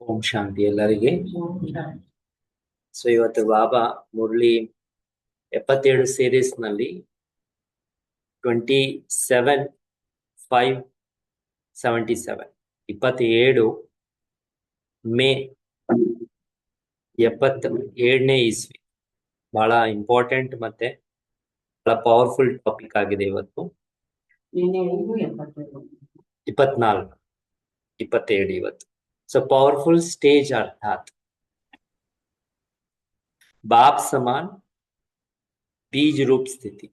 ಓಂ ಶಾಂತಿ ಎಲ್ಲರಿಗೆ. ಸೊ ಇವತ್ತು ಬಾಬಾ ಮುರಳಿ 77 ಸೀರೀಸ್ ನಲ್ಲಿ 27/5/77 27 ಮೇ 77ನೇ ಇಸ್ವಿ ಬಹಳ ಇಂಪಾರ್ಟೆಂಟ್ ಮತ್ತೆ ಬಹಳ ಪವರ್ಫುಲ್ ಟಾಪಿಕ್ ಆಗಿದೆ. ಇವತ್ತು 24 27 ಇವತ್ತು. ಸೊ ಪವರ್ಫುಲ್ ಸ್ಟೇಜ್ ಅರ್ಥಾತ್ ಬಾಪ್ ಸಮಾನ್ ಬೀಜ ರೂಪ ಸ್ಥಿತಿ.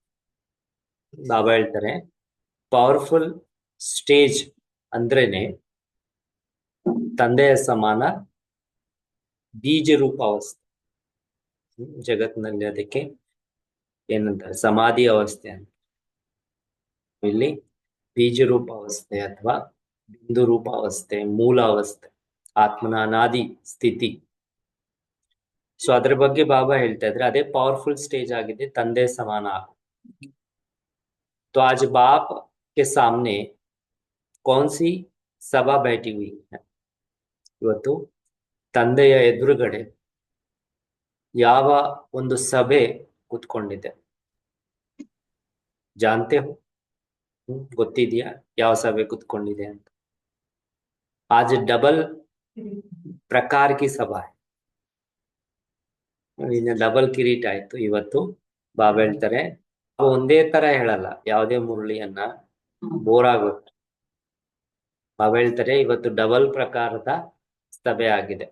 ಬಾಬಾ ಹೇಳ್ತಾರೆ ಪವರ್ಫುಲ್ ಸ್ಟೇಜ್ ಅಂದ್ರೇನೆ ತಂದೆಯ ಸಮಾನ ಬೀಜ ರೂಪ ಅವಸ್ಥೆ. ಜಗತ್ತಿನಲ್ಲಿ ಅದಕ್ಕೆ ಏನಂತಾರೆ ಸಮಾಧಿ ಅವಸ್ಥೆ ಅಂತ. ಇಲ್ಲಿ ಬೀಜ ರೂಪ ಅವಸ್ಥೆ ಅಥವಾ ಬಿಂದು ರೂಪ ಅವಸ್ಥೆ, ಮೂಲ ಅವಸ್ಥೆ, ಆತ್ಮನ ಅನಾದಿ ಸ್ಥಿತಿ. ಸೊ ಅದ್ರ ಬಗ್ಗೆ ಬಾಬಾ ಹೇಳ್ತಾ ಇದ್ರೆ ಅದೇ ಪವರ್ಫುಲ್ ಸ್ಟೇಜ್ ಆಗಿದೆ, ತಂದೆ ಸಮಾನ ಆಗು. तो आज बाप के सामने कौन सी सभा बैठी हुई है? ಇವತ್ತು ತಂದೆಯ ಎದುರುಗಡೆ ಯಾವ ಒಂದು ಸಭೆ ಕೂತ್ಕೊಂಡಿದೆ? ಜಾನ್ತೆ ಹೋ? ಗೊತ್ತಿದೆಯಾ ಯಾವ ಸಭೆ ಕೂತ್ಕೊಂಡಿದೆ ಅಂತ? आज डबल प्रकार की सभा है. ಇನ್ನು ಡಬಲ್ ಕಿರೀಟ ಆಯ್ತು. ಇವತ್ತು ಬಾಬಾ ಹೇಳ್ತಾರೆ ಒಂದೇ ತರ ಹೇಳಲ್ಲ ಯಾವುದೇ ಮುರಳಿಯನ್ನ, ಬೋರ್ ಆಗುತ್ತೆ. ಬಾಬಾ ಹೇಳ್ತಾರೆ ಇವತ್ತು ಡಬಲ್ ಪ್ರಕಾರದ ಸಭೆ ಆಗಿದೆ.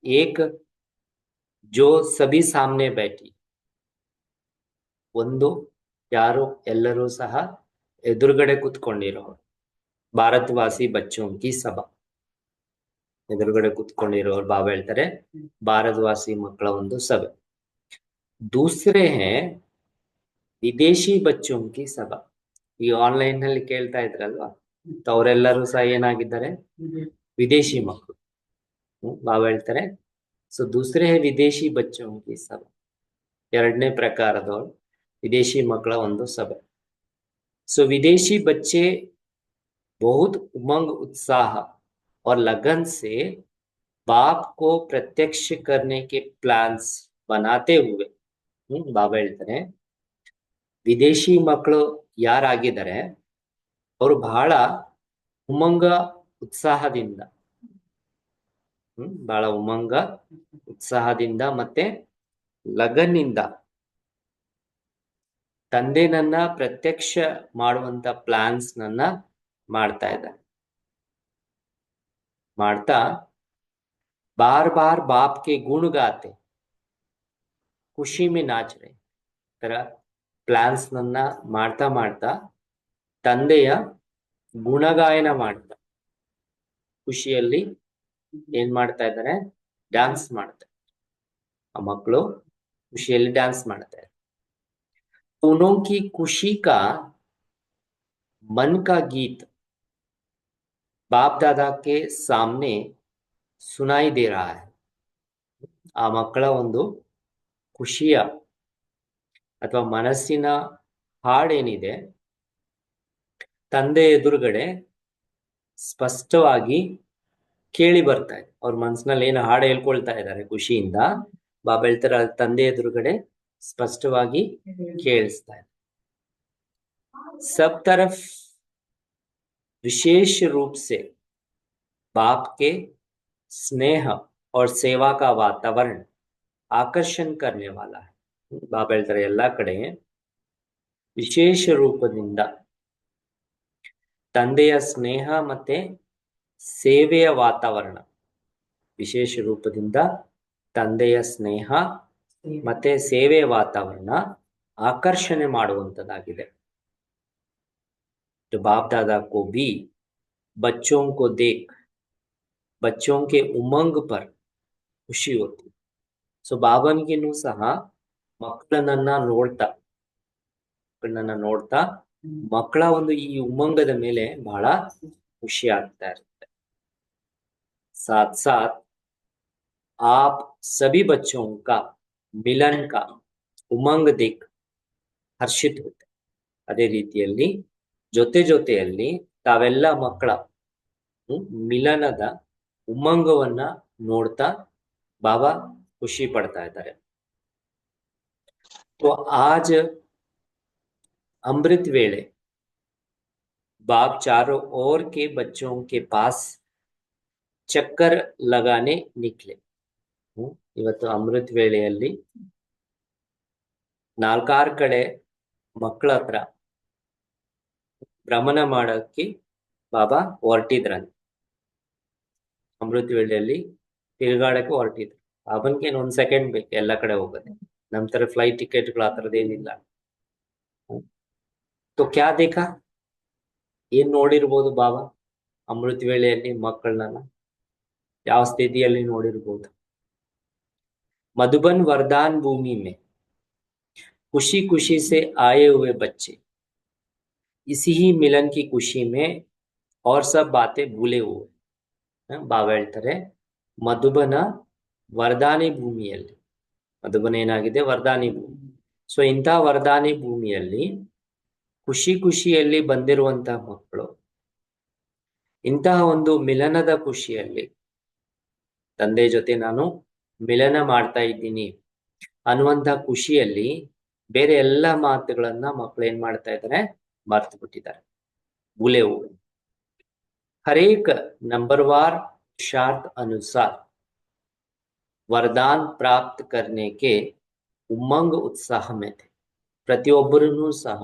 ಏಕ್ ಜೋ ಸಭಿ ಸಾಮ್ನೆ बैठी, ಒಂದು ಯಾರು ಎಲ್ಲರೂ ಸಹ ಎದುರುಗಡೆ ಕೂತ್ಕೊಂಡಿರೋರು, ಭಾರತವಾಸಿ ಬಚ್ಚೋಂ ಕಿ ಸಭಾ. ಎದುರುಗಡೆ ಕೂತ್ಕೊಂಡಿರೋರು ಬಾಬಾ ಹೇಳ್ತಾರೆ ಭಾರತವಾಸಿ ಮಕ್ಕಳ ಒಂದು ಸಭೆ. ದೂಸರೆ ಹೇ ವಿದೇಶಿ ಬಚ್ಚೋಂ ಕಿ ಸಭಾ. ಈ ಆನ್ಲೈನ್ ನಲ್ಲಿ ಕೇಳ್ತಾ ಇದ್ರಲ್ವಾ, ಅವರೆಲ್ಲರೂ ಸಹ ಏನಾಗಿದ್ದಾರೆ? ವಿದೇಶಿ ಮಕ್ಕಳು. ಬಾಬಾ ಹೇಳ್ತಾರೆ ಸೊ ದೂಸರೆ ಹೇ ವಿದೇಶಿ ಬಚ್ಚೋಂ ಕಿ ಸಭಾ. ಎರಡನೇ ಪ್ರಕಾರದವರು ವಿದೇಶಿ ಮಕ್ಕಳ ಒಂದು ಸಭೆ. ಸೊ ವಿದೇಶಿ बच्चे बहुत उमंग, उत्साह और लगन से बाप को प्रत्यक्ष करने के प्लान्स बनाते हुए ಬಾಬಾ ಹೇಳ್ತಾರೆ ವಿದೇಶಿ ಮಕ್ಕಳು ಯಾರಾಗಿದ್ದಾರೆ ಅವರು ಬಹಳ ಉಮಂಗ ಉತ್ಸಾಹದಿಂದ, ಬಹಳ ಉಮಂಗ ಉತ್ಸಾಹದಿಂದ ಮತ್ತೆ ಲಗನ್ನಿಂದ ತಂದೆನನ್ನ ಪ್ರತ್ಯಕ್ಷ ಮಾಡುವಂತ ಪ್ಲಾನ್ಸ್ ನನ್ನ ಮಾಡ್ತಾ ಇದ್ದಾರೆ. ಮಾಡ್ತಾ ಬಾರ್ ಬಾರ್ ಬಾಪ್ ಕೆ ಗುಣ ಗಾತೆ, ಖುಷಿ ಮೇ ನಾಚ್ ರಹೆ. ತರ ಪ್ಲಾನ್ಸ್ ನನ್ನ ಮಾಡ್ತಾ ಮಾಡ್ತಾ ತಂದೆಯ ಗುಣಗಾಯನ ಮಾಡ್ತಾ ಖುಷಿಯಲ್ಲಿ ಏನ್ ಮಾಡ್ತಾ ಇದ್ದಾರೆ? ಡ್ಯಾನ್ಸ್ ಮಾಡ್ತಾರೆ. ಆ ಮಕ್ಕಳು ಖುಷಿಯಲ್ಲಿ ಡ್ಯಾನ್ಸ್ ಮಾಡ್ತಾರೆ. उनों की खुशी का मन का गीत बाप दादा के सामने सुनाई दे रहा है. ಆ ಮಕ್ಕಳ ಒಂದು ಖುಷಿಯ ಅಥವಾ ಮನಸ್ಸಿನ ಹಾಡೇನಿದೆ ತಂದೆ ಎದುರುಗಡೆ ಸ್ಪಷ್ಟವಾಗಿ ಕೇಳಿ ಬರ್ತಾ ಇದೆ. ಅವ್ರ ಮನಸ್ಸಿನಲ್ಲಿ ಏನು ಹಾಡು ಹೇಳ್ಕೊಳ್ತಾ ಇದ್ದಾರೆ ಖುಷಿಯಿಂದ, ಬಾಬಾ ಹೇಳ್ತಾರೆ ತಂದೆ ಎದುರುಗಡೆ ಸ್ಪಷ್ಟವಾಗಿ ಕೇಳಿಸ್ತಾ ಇದೆ. सब तरफ विशेष रूप से बाप के स्नेह और सेवा का वातावरण आकर्षण करने वाला है. ಬಾಬಾ ಹೇಳ್ತಾರೆ ಎಲ್ಲಾ ಕಡೆ ವಿಶೇಷ ರೂಪದಿಂದ ತಂದೆಯ ಸ್ನೇಹ ಮತ್ತೆ ಸೇವೆಯ ವಾತಾವರಣ, ವಿಶೇಷ ರೂಪದಿಂದ ತಂದೆಯ ಸ್ನೇಹ ಮತ್ತೆ ಸೇವೆಯ ವಾತಾವರಣ ಆಕರ್ಷಣೆ ಮಾಡುವಂತದ್ದಾಗಿದೆ. तो बाप दादा को भी बच्चों को देख बच्चों के उमंग पर ಖುಷಿ होती. ಸೊ ಬಾಬನಿಗೂ ಸಹ ಮಕ್ಕಳನ್ನ ನೋಡ್ತಾ ಮಕ್ಕಳ ಒಂದು ಈ ಉಮಂಗದ ಮೇಲೆ ಬಹಳ ಖುಷಿ ಆಗ್ತಾ ಇರುತ್ತೆ. साथ साथ आप सभी बच्चों का मिलन का उमंग देख हर्षित होते. ಅದೇ ರೀತಿಯಲ್ಲಿ ಜೊತೆಯಲ್ಲಿ ತಾವೆಲ್ಲ ಮಕ್ಕಳ ಮಿಲನದ ಉಮ್ಮಂಗವನ್ನ ನೋಡ್ತಾ ಬಾಬಾ ಖುಷಿ ಪಡ್ತಾ ಇದ್ದಾರೆ. तो आज अमृत वेले बाप चारों ओर के बच्चों के पास चक्कर लगाने निकले. ಇವತ್ತು ಅಮೃತ್ ವೇಳೆಯಲ್ಲಿ ನಾಲ್ಕಾರು ಕಡೆ ಮಕ್ಕಳ ಹತ್ರ ಭ್ರಮಣ ಮಾಡಕ್ಕೆ ಬಾಬಾ ಹೊರಟಿದ್ರಂತೆ. ಅಮೃತ್ ವೇಳೆಯಲ್ಲಿ ತಿರುಗಾಡಕ್ಕೆ ಹೊರಟಿದ್ರು. ಬಾಬನ್ಗೆ ಒಂದ್ ಸೆಕೆಂಡ್ ಬೇಕು ಎಲ್ಲ ಕಡೆ ಹೋಗೋದೆ. ನಮ್ ತರ ಫ್ಲೈಟ್ ಟಿಕೆಟ್ಗಳು ಆ ಥರದ್ದೇನಿಲ್ಲ. तो क्या देखा, ಏನ್ ನೋಡಿರ್ಬೋದು ಬಾಬಾ ಅಮೃತ ವೇಳೆಯಲ್ಲಿ ಮಕ್ಕಳನ್ನ? ಯಾವ ಸ್ಥಿತಿಯಲ್ಲಿ ನೋಡಿರ್ಬೋದು? मधुबन वरदान भूमि में खुशी खुशी से आए हुए बच्चे इसी ही मिलन की खुशी में और सब बातें भूले हुए. ಬಾಬಾ ಹೇಳ್ತಾರೆ ಮಧುಬನ ವರದಾನಿ ಭೂಮಿಯಲ್ಲಿ, ಮಧುಬನ ಏನಾಗಿದೆ ವರದಾನಿ ಭೂಮಿ. ಸೊ ಇಂಥ ವರದಾನಿ ಭೂಮಿಯಲ್ಲಿ ಖುಷಿ ಖುಷಿಯಲ್ಲಿ ಬಂದಿರುವಂತಹ ಮಕ್ಕಳು ಇಂತಹ ಒಂದು ಮಿಲನದ ಖುಷಿಯಲ್ಲಿ ತಂದೆ ಜೊತೆ ನಾನು ಮಿಲನ ಮಾಡ್ತಾ ಇದ್ದೀನಿ ಅನ್ನುವಂಥ ಖುಷಿಯಲ್ಲಿ ಬೇರೆ ಎಲ್ಲ ಮಾತುಗಳನ್ನ ಮಕ್ಕಳು ಏನ್ ಮಾಡ್ತಾ ಇದ್ದಾರೆ, ಮರ್ತು ಬಿಟ್ಟಿದ್ದಾರೆ, ಭೂಲೆ ಹೋಗಿ. ಹರೇಕ ನಂಬರ್ವಾर पुरुषार्थ अनुसार वरदान प्राप्त करने के उमंग उत्साह में थे. ಪ್ರತಿಯೊಬ್ಬರೂ ಸಹ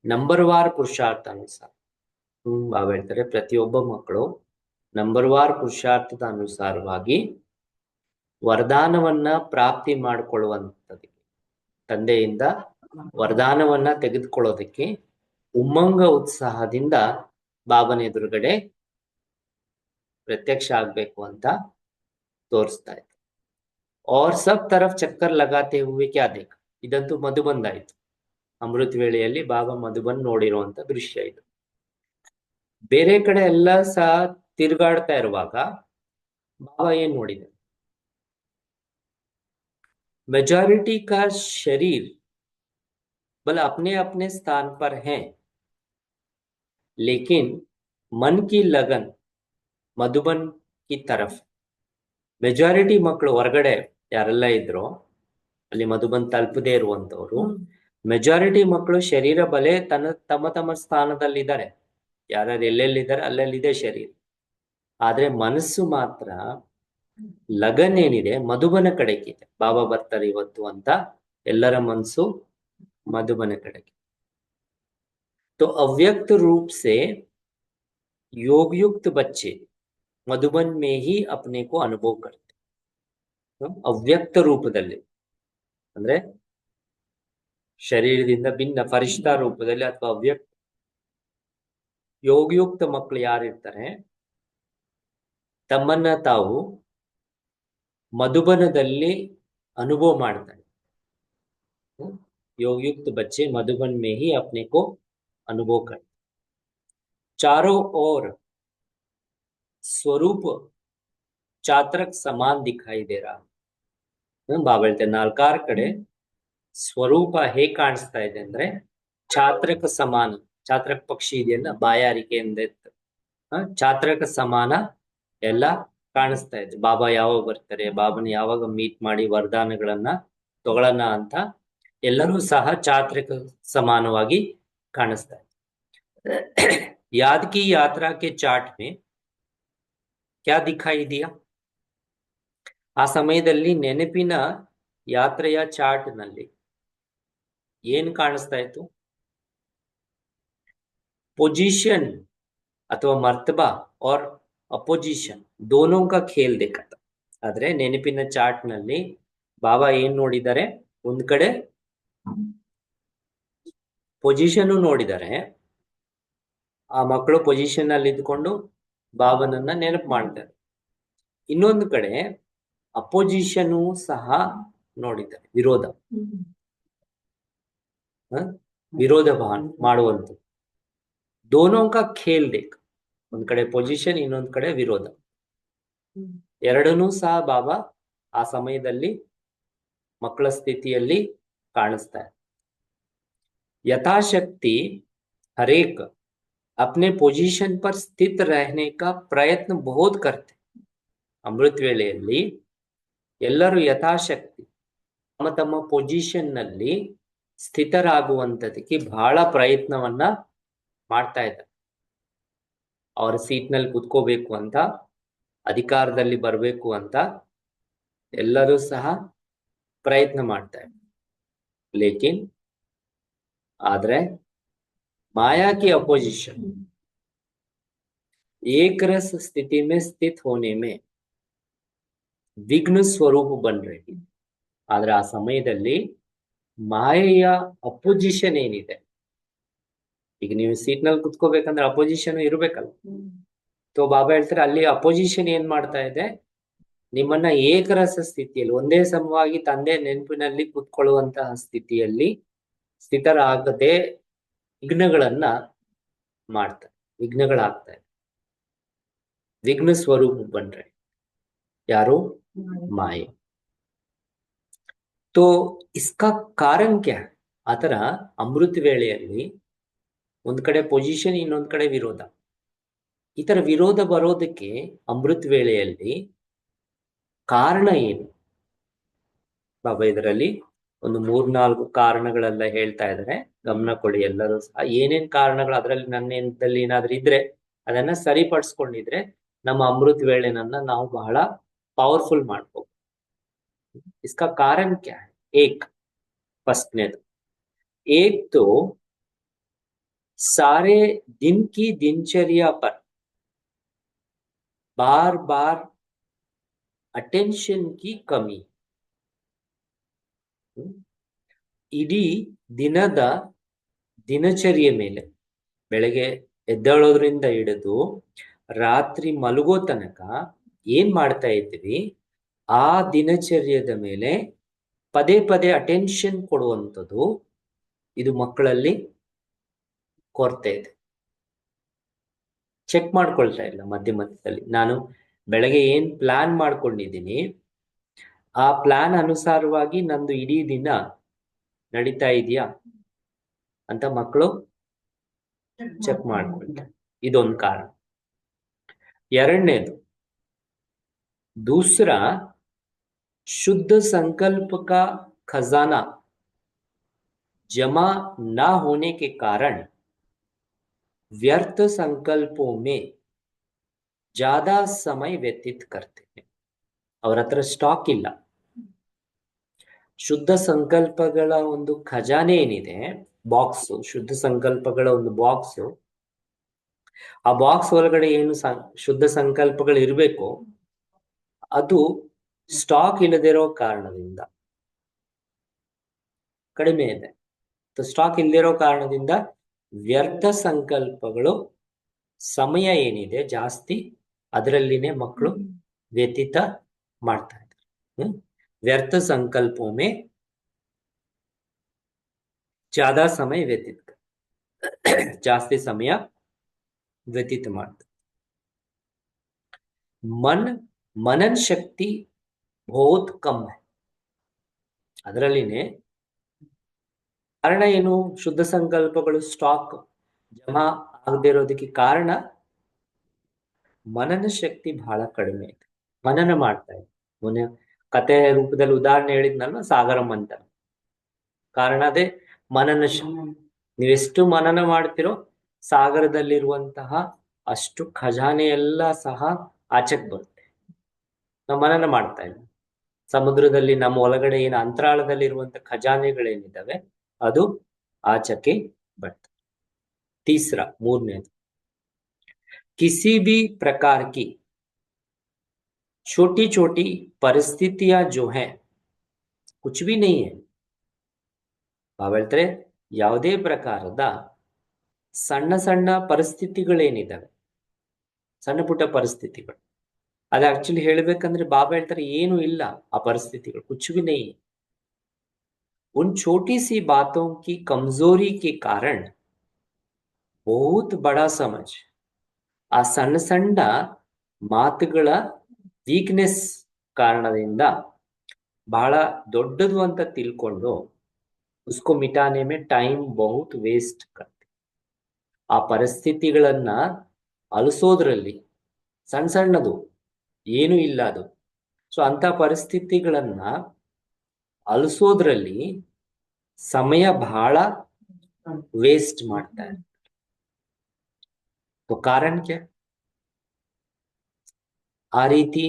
ನಂಬರ್ವಾರ್ ಪುರುಷಾರ್ಥ ಅನುಸಾರ, ಬಾಬಾ ಹೇಳ್ತಾರೆ ಪ್ರತಿಯೊಬ್ಬ ಮಕ್ಕಳು ನಂಬರ್ವಾರ್ ಪುರುಷಾರ್ಥದ ಅನುಸಾರವಾಗಿ ವರದಾನವನ್ನ ಪ್ರಾಪ್ತಿ ಮಾಡಿಕೊಳ್ಳುವಂಥದ್ದಕ್ಕೆ, ತಂದೆಯಿಂದ ವರದಾನವನ್ನ ತೆಗೆದುಕೊಳ್ಳೋದಕ್ಕೆ ಉಮ್ಮಂಗ ಉತ್ಸಾಹದಿಂದ ಬಾಬನ ಎದುರುಗಡೆ ಪ್ರತ್ಯಕ್ಷ ಆಗ್ಬೇಕು ಅಂತ ತೋರಿಸ್ತಾ ಇತ್ತು. और सब तरफ चक्कर लगाते हुए क्या देखा, ಇದಂತೂ ಮಧುಬನ್ ಆಯ್ತು. ಅಮೃತ ವೇಳೆಯಲ್ಲಿ ಬಾಬಾ ಮಧುಬನ್ ನೋಡಿರುವಂತ ದೃಶ್ಯ ಇದು. ಬೇರೆ ಕಡೆ ಎಲ್ಲ ಸಹ ತಿರುಗಾಡ್ತಾ ಇರುವಾಗ ಬಾಬಾ ಏನ್ ನೋಡಿದೆ? मेजॉरिटी का शरीर बल अपने अपने स्थान पर है, लेकिन मन की लगन मधुबन की तरफ. ಮೆಜಾರಿಟಿ ಮಕ್ಕಳು ಹೊರಗಡೆ ಯಾರೆಲ್ಲ ಇದ್ರು ಅಲ್ಲಿ ಮಧುಬನ್ ತಲುಪದೇ ಇರುವಂತವ್ರು, ಮೆಜಾರಿಟಿ ಮಕ್ಕಳು ಶರೀರ ಬಲೆ ತಮ್ಮ ತಮ್ಮ ಸ್ಥಾನದಲ್ಲಿದ್ದಾರೆ. ಯಾರ್ಯಾರು ಎಲ್ಲೆಲ್ಲಿದ್ದಾರೆ ಅಲ್ಲೆಲ್ಲಿದೆ ಶರೀರ. ಆದ್ರೆ ಮನಸ್ಸು ಮಾತ್ರ ಲಗನ್ ಏನಿದೆ ಮಧುಬನ ಕಡೆಗಿದೆ. ಬಾಬಾ ಬರ್ತಾರೆ ಇವತ್ತು ಅಂತ ಎಲ್ಲರ ಮನಸ್ಸು मधुबन कड़क. तो अव्यक्त रूप से योग युक्त बच्चे मधुबन में ही अपने को अनुभव करते. ಅವ್ಯಕ್ತ ರೂಪದಲ್ಲಿ ಅಂದ್ರೆ ಶರೀರದಿಂದ ಭಿನ್ನ ಫರಿಷ್ಠ ರೂಪದಲ್ಲಿ ಅಥವಾ ಅವ್ಯಕ್ತ ಯೋಗಯುಕ್ತ ಮಕ್ಕಳು ಯಾರಿರ್ತಾರೆ ತಮ್ಮನ್ನ ತಾವು ಮಧುಬನದಲ್ಲಿ ಅನುಭವ ಮಾಡ್ತಾರೆ. योगयुक्त बच्चे मधुबन में ही अपने को अनुभव करते. चारों ओर स्वरूप चात्रक समान दिखाई दे रहा. ಬಾಬಾ ಹೇಳ್ತಾರೆ ನಾಲ್ಕಾರು ಕಡೆ ಸ್ವರೂಪ ಹೇಗೆ ಕಾಣಿಸ್ತಾ ಇದೆ ಅಂದ್ರೆ ಚಾತ್ರಕ ಸಮಾನ. ಚಾತ್ರಕ ಪಕ್ಷಿ ಇದೆಯಲ್ಲ ಬಾಯಾರಿಕೆಯಿಂದ ಇತ್ತು, ಚಾತ್ರಕ ಸಮಾನ ಎಲ್ಲ ಕಾಣಿಸ್ತಾ ಇದೆ. ಬಾಬಾ ಯಾವಾಗ ಬರ್ತಾರೆ, ಬಾಬನ ಯಾವಾಗ ಮೀಟ್ ಮಾಡಿ ವರದಾನಗಳನ್ನ ತಗೊಳ್ಳೋಣ ಅಂತ ಎಲ್ಲರೂ ಸಹ ಚಾತ್ರಕ ಸಮಾನವಾಗಿ ಕಾಣಿಸ್ತಾ ಇದೆ. ಯಾದ್ ಕಿ ಯಾತ್ರಾ ಕೆ ಚಾಟ್ ಮೇ ಕ್ಯಾ ದಿಖಾಯಿ ದಿಯಾ, ಆ ಸಮಯದಲ್ಲಿ ನೆನಪಿನ ಯಾತ್ರೆಯ ಚಾರ್ಟ್ ನಲ್ಲಿ ಏನ್ ಕಾಣಿಸ್ತಾ ಇತ್ತು? पोजीशन ಅಥವಾ ಮರ್ತಬಾ और ಅಪೋಸಿಷನ್ दोनों का खेल देखा था. ಆದ್ರೆ ನೆನಪಿನ ಚಾರ್ಟ್ ನಲ್ಲಿ ಬಾಬಾ ಏನ್ ನೋಡಿದ್ದಾರೆ? ಒಂದ್ ಕಡೆ ಪೊಸಿಷನ್ ನೋಡಿದ್ದಾರೆ, ಆ ಮಕ್ಕಳು ಪೊಸಿಷನ್ ಅಲ್ಲಿ ಇದ್ಕೊಂಡು ಬಾಬನನ್ನ ನೆನಪು ಮಾಡ್ತಾರೆ. ಇನ್ನೊಂದು ಕಡೆ ಅಪೋಸಿಷನ್ ಸಹ ನೋಡಿದ್ದಾರೆ, ವಿರೋಧ ವಿರೋಧ ಮಾಡುವಂತ दोनों का खेल देख. ಒಂದ್ ಕಡೆ ಪೊಸಿಷನ್, ಇನ್ನೊಂದ್ ಕಡೆ ವಿರೋಧ, ಎರಡನ್ನೂ ಸಹ ಬಾಬಾ ಆ ಸಮಯದಲ್ಲಿ ಮಕ್ಕಳ ಸ್ಥಿತಿಯಲ್ಲಿ ಕಾಣಿಸ್ತಾರೆ. ಯಥಾಶಕ್ತಿ ಹರೇಕ್ अपने पोजीशन पर स्थित रहने का प्रयत्न बहुत करते. ಅಮೃತ ವೇಳೆಯಲ್ಲಿ ಎಲ್ಲರೂ ಯಥಾಶಕ್ತಿ ತಮ್ಮ ತಮ್ಮ ಪೊಸಿಷನ್ ನಲ್ಲಿ ಸ್ಥಿತರಾಗುವಂತದಕ್ಕೆ ಬಹಳ ಪ್ರಯತ್ನವನ್ನ ಮಾಡ್ತಾ ಇದ್ದಾರೆ. ಅವರ ಸೀಟ್ ನಲ್ಲಿ ಕುತ್ಕೋಬೇಕು ಅಂತ, ಅಧಿಕಾರದಲ್ಲಿ ಬರಬೇಕು ಅಂತ ಎಲ್ಲರೂ ಸಹ ಪ್ರಯತ್ನ ಮಾಡ್ತಾ ಇದ್ದಾರೆ. ಲೇಕಿನ್ ಆದ್ರೆ माया की अपोजिशन एक रस स्थिति में स्थित होने में ವಿಘ್ನ ಸ್ವರೂಪ ಬನ್ ರಹಿ. ಆದ್ರೆ ಆ ಸಮಯದಲ್ಲಿ ಮಾಯೆಯ ಅಪೋಸಿಷನ್ ಏನಿದೆ, ಈಗ ನೀವು ಸೀಟ್ ನಲ್ಲಿ ಕುತ್ಕೋಬೇಕಂದ್ರೆ ಅಪೋಸಿಷನ್ ಇರ್ಬೇಕಲ್ಲ. ಸೊ ಬಾಬಾ ಹೇಳ್ತಾರೆ ಅಲ್ಲಿ ಅಪೋಸಿಷನ್ ಏನ್ ಮಾಡ್ತಾ ಇದೆ, ನಿಮ್ಮನ್ನ ಏಕರಸ ಸ್ಥಿತಿಯಲ್ಲಿ ಒಂದೇ ಸಮವಾಗಿ ತಂದೆ ನೆನಪಿನಲ್ಲಿ ಕುತ್ಕೊಳ್ಳುವಂತಹ ಸ್ಥಿತಿಯಲ್ಲಿ ಸ್ಥಿತರಾಗದೆ ವಿಘ್ನಗಳನ್ನ ಮಾಡ್ತಾರೆ, ವಿಘ್ನಗಳಾಗ್ತಾರೆ. ವಿಘ್ನ ಸ್ವರೂಪ ಬಂದ್ರೆ ಯಾರು? ಮಾಯೆ. तो इसका कारण क्या है? ಆತರ ಅಮೃತ ವೇಳೆಯಲ್ಲಿ ಒಂದ್ ಕಡೆ ಪೊಸಿಷನ್, ಇನ್ನೊಂದ್ ಕಡೆ ವಿರೋಧ. ಈ ತರ ವಿರೋಧ ಬರೋದಕ್ಕೆ ಅಮೃತ ವೇಳೆಯಲ್ಲಿ ಕಾರಣ ಏನು? ಬಾಬಾ ಇದರಲ್ಲಿ ಒಂದು 3-4 ಕಾರಣಗಳೆಲ್ಲ ಹೇಳ್ತಾ ಇದ್ದಾರೆ, ಗಮನ ಕೊಡಿ ಎಲ್ಲರೂ ಸಹ. ಏನೇನ್ ಕಾರಣಗಳು ಅದರಲ್ಲಿ ನನ್ನಲ್ಲಿ ಏನಾದ್ರೂ ಇದ್ರೆ ಅದನ್ನ ಸರಿಪಡಿಸ್ಕೊಂಡಿದ್ರೆ ನಮ್ಮ ಅಮೃತ ವೇಳೆನನ್ನ ನಾವು ಬಹಳ ಪವರ್ಫುಲ್ ಮಾಡ್ಬೋದು. इसका कारण क्या है? एक, फर्स्टनेದು, एक तो सारे दिन की दिनचर्या पर बार बार अटेंशन की कमी. ಇಡೀ ದಿನದ ದಿನಚರ್ಯೆ ಮೇಲೆ, ಬೆಳಗ್ಗೆ ಎದ್ದೇಳೋದ್ರಿಂದ ಹಿಡಿದು ರಾತ್ರಿ ಮಲಗೋ ತನಕ ಏನ್ ಮಾಡ್ತಾ ಇದ್ದೀವಿ, ಆ ದಿನಚರ್ಯದ ಮೇಲೆ ಪದೇ ಪದೇ ಅಟೆನ್ಷನ್ ಕೊಡುವಂಥದ್ದು ಇದು ಮಕ್ಕಳಲ್ಲಿ ಕೊರತೆ ಇದೆ. ಚೆಕ್ ಮಾಡ್ಕೊಳ್ತಾ ಇಲ್ಲ ಮಧ್ಯ ಮಧ್ಯದಲ್ಲಿ. ನಾನು ಬೆಳಗ್ಗೆ ಏನ್ ಪ್ಲಾನ್ ಮಾಡ್ಕೊಂಡಿದ್ದೀನಿ ಆ ಪ್ಲಾನ್ ಅನುಸಾರವಾಗಿ ನಂದು ಇಡೀ ದಿನ ನಡೀತಾ ಇದೆಯಾ ಅಂತ ಮಕ್ಕಳು ಚೆಕ್ ಮಾಡ್ಕೊಳ್ತಾರೆ. ಇದೊಂದು ಕಾರಣ. ಎರಡನೇದು, दूसरा शुद्ध संकल्प का खजाना जमा ना होने के कारण व्यर्थ संकल्पों में ज्यादा समय व्यतीत करते हैं. ಅವರ ಹತ್ರ ಸ್ಟಾಕ್ ಇಲ್ಲ. ಶುದ್ಧ ಸಂಕಲ್ಪಗಳ ಒಂದು ಖಜಾನೆ ಏನಿದೆ, ಬಾಕ್ಸ್, ಶುದ್ಧ ಸಂಕಲ್ಪಗಳ ಒಂದು ಬಾಕ್ಸ್, ಆ ಬಾಕ್ಸ್ ಒಳಗಡೆ ಏನು ಶುದ್ಧ ಸಂಕಲ್ಪಗಳು ಇರಬೇಕು ಅದು ಸ್ಟಾಕ್ ಇಲ್ಲದಿರೋ ಕಾರಣದಿಂದ ಕಡಿಮೆ ಇದೆ. ಸ್ಟಾಕ್ ಇಲ್ಲದಿರೋ ಕಾರಣದಿಂದ ವ್ಯರ್ಥ ಸಂಕಲ್ಪಗಳು ಸಮಯ ಏನಿದೆ ಜಾಸ್ತಿ ಅದರಲ್ಲಿನೇ ಮಕ್ಕಳು ವ್ಯತೀತ ಮಾಡ್ತಾ ಇದ್ದಾರೆ. ವ್ಯರ್ಥ ಸಂಕಲ್ಪೋ ಮೇ ಜ್ಯಾದಾ ಸಮಯ ವ್ಯತೀತ, ಜಾಸ್ತಿ ಸಮಯ ವ್ಯತೀತ ಮಾಡ್ತಾರೆ. मनन शक्ति बहुत कम है. ಅದರಲ್ಲಿನೇ ಕಾರಣ ಏನು? ಶುದ್ಧ ಸಂಕಲ್ಪಗಳು ಸ್ಟಾಕ್ ಜಮಾ ಆಗದೆ ಇರೋದಕ್ಕೆ ಕಾರಣ ಮನನ ಶಕ್ತಿ ಬಹಳ ಕಡಿಮೆ ಇದೆ. ಮನನ ಮಾಡ್ತಾ ಇದೆ. ಮೊನ್ನೆ ಕತೆ ರೂಪದಲ್ಲಿ ಉದಾಹರಣೆ ಹೇಳಿದ್ನಲ್ಲ, ಸಾಗರ ಮಂಥನ. ಕಾರಣ ಅದೇ ಮನನ ಶಕ್ತಿ. ನೀವೆಷ್ಟು ಮನನ ಮಾಡ್ತಿರೋ ಸಾಗರದಲ್ಲಿರುವಂತಹ ಅಷ್ಟು ಖಜಾನೆ ಎಲ್ಲ ಸಹ ಆಚೆಗೆ ಬರುತ್ತೆ. ನಾವು ಮನನ ಮಾಡ್ತಾ ಇಲ್ಲ. ಸಮುದ್ರದಲ್ಲಿ ನಮ್ಮ ಒಳಗಡೆ ಏನು ಅಂತರಾಳದಲ್ಲಿ ಇರುವಂತ ಖಜಾನೆಗಳೇನಿದ್ದಾವೆ ಅದು ಆಚೆಗೆ ಬರ್ತದೆ. तीसरा, ಮೂರನೇದು, किसी भी प्रकार की छोटी छोटी परिस्थितियां जो हैं कुछ भी नहीं है. ಬಾಬಾ ಹೇಳ್ತಾರೆ ಯಾವುದೇ ಪ್ರಕಾರದ ಸಣ್ಣ ಸಣ್ಣ ಪರಿಸ್ಥಿತಿಗಳೇನಿದ್ದಾವೆ, ಸಣ್ಣ ಪುಟ್ಟ ಪರಿಸ್ಥಿತಿಗಳು, ಅದು ಆಕ್ಚುಲಿ ಹೇಳ್ಬೇಕಂದ್ರೆ ಬಾಬಾ ಹೇಳ್ತಾರೆ ಏನು ಇಲ್ಲ ಆ ಪರಿಸ್ಥಿತಿಗಳು, कुछ भी नहीं है. उन छोटी सी बातों की कमजोरी के कारण बहुत बड़ा समझ, ಆ ಸಣ್ಣ ಸಣ್ಣ ಮಾತುಗಳ ವೀಕ್ನೆಸ್ ಕಾರಣದಿಂದ ಬಹಳ ದೊಡ್ಡದು ಅಂತ ತಿಳ್ಕೊಂಡು उसको मिटाने में टाइम बहुत वेस्ट करते. ಆ ಪರಿಸ್ಥಿತಿಗಳನ್ನ ಅಳಿಸೋದ್ರಲ್ಲಿ ಸಣ್ಣದು ಏನೂ ಇಲ್ಲ ಅದು. ಸೊ ಅಂತ ಪರಿಸ್ಥಿತಿಗಳನ್ನ ಅಳಿಸೋದ್ರಲ್ಲಿ ಸಮಯ ಬಹಳ ವೇಸ್ಟ್ ಮಾಡ್ತಾರೆ. तो कारण क्या? ಆ ರೀತಿ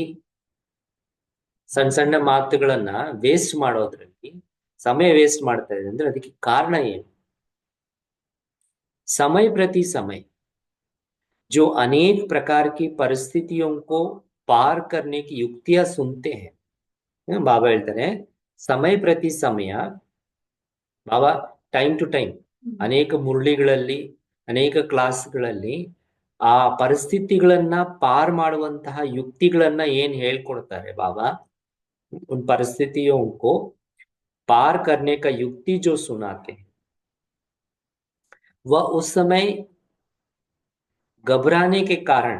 ಸಣ್ಣ ಮಾತುಗಳನ್ನ ವೇಸ್ಟ್ ಮಾಡೋದ್ರಲ್ಲಿ ಸಮಯ ವೇಸ್ಟ್ ಮಾಡ್ತಾ ಇದೆ ಅಂದ್ರೆ ಅದಕ್ಕೆ ಕಾರಣ ಏನು? समय प्रति समय जो अनेक प्रकार की परिस्थितियों को पार करने की युक्तियां सुनते हैं. ಬಾಬಾ ಹೇಳ್ತಾರೆ ಸಮಯ ಪ್ರತಿ ಸಮಯ, ಬಾಬಾ ಟೈಮ್ ಟು ಟೈಮ್ ಅನೇಕ ಮುರಳಿಗಳಲ್ಲಿ ಅನೇಕ ಕ್ಲಾಸ್ಗಳಲ್ಲಿ ಆ ಪರಿಸ್ಥಿತಿಗಳನ್ನ ಪಾರ್ ಮಾಡುವಂತಹ ಯುಕ್ತಿಗಳನ್ನ ಏನ್ ಹೇಳ್ಕೊಡ್ತಾರೆ ಬಾಬಾ, उन परिस्थितियों को पार करने का युक्ति जो सुनाते हैं वह उस समय घबराने के कारण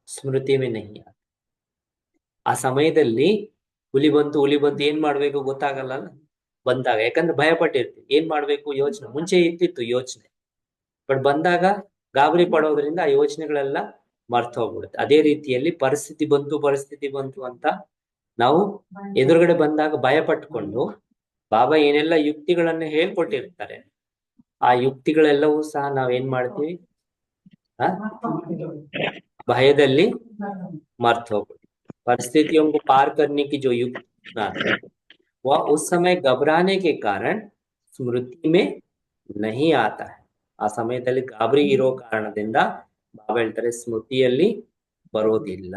ಸ್ಮೃತಿ में नहीं आता. ಆ ಸಮಯದಲ್ಲಿ ಹುಲಿ ಬಂತು ಏನ್ ಮಾಡ್ಬೇಕು ಗೊತ್ತಾಗಲ್ಲ ಬಂದಾಗ, ಯಾಕಂದ್ರೆ ಭಯ ಪಟ್ಟಿರ್ತೀವಿ, ಏನ್ ಮಾಡ್ಬೇಕು ಯೋಚನೆ ಮುಂಚೆ ಇರ್ತಿತ್ತು ಯೋಚನೆ, ಬಟ್ ಬಂದಾಗ ಗಾಬರಿ ಪಡೋದ್ರಿಂದ ಆ ಯೋಚನೆಗಳೆಲ್ಲ ಮರ್ತ ಹೋಗ್ಬಿಡುತ್ತೆ. ಅದೇ ರೀತಿಯಲ್ಲಿ ಪರಿಸ್ಥಿತಿ ಬಂತು ಅಂತ ನಾವು ಎದುರುಗಡೆ ಬಂದಾಗ ಭಯ ಪಟ್ಕೊಂಡು ಬಾಬಾ ಏನೆಲ್ಲ ಯುಕ್ತಿಗಳನ್ನ ಹೇಳ್ಕೊಟ್ಟಿರ್ತಾರೆ ಆ ಯುಕ್ತಿಗಳೆಲ್ಲವೂ ಸಹ ನಾವೇನ್ ಮಾಡ್ತೀವಿ, ಭಯದಲ್ಲಿ मर्त हो गई. परिस्थितियों को पार करने की जो युक्ति वह उस समय घबराने के कारण स्मृति में नहीं आता है. ಆ ಸಮಯದಲ್ಲಿ ಗಾಬರಿ ಇರೋ ಕಾರಣದಿಂದ ಬಾಬಾ ಹೇಳ್ತಾರೆ ಸ್ಮೃತಿಯಲ್ಲಿ ಬರೋದಿಲ್ಲ,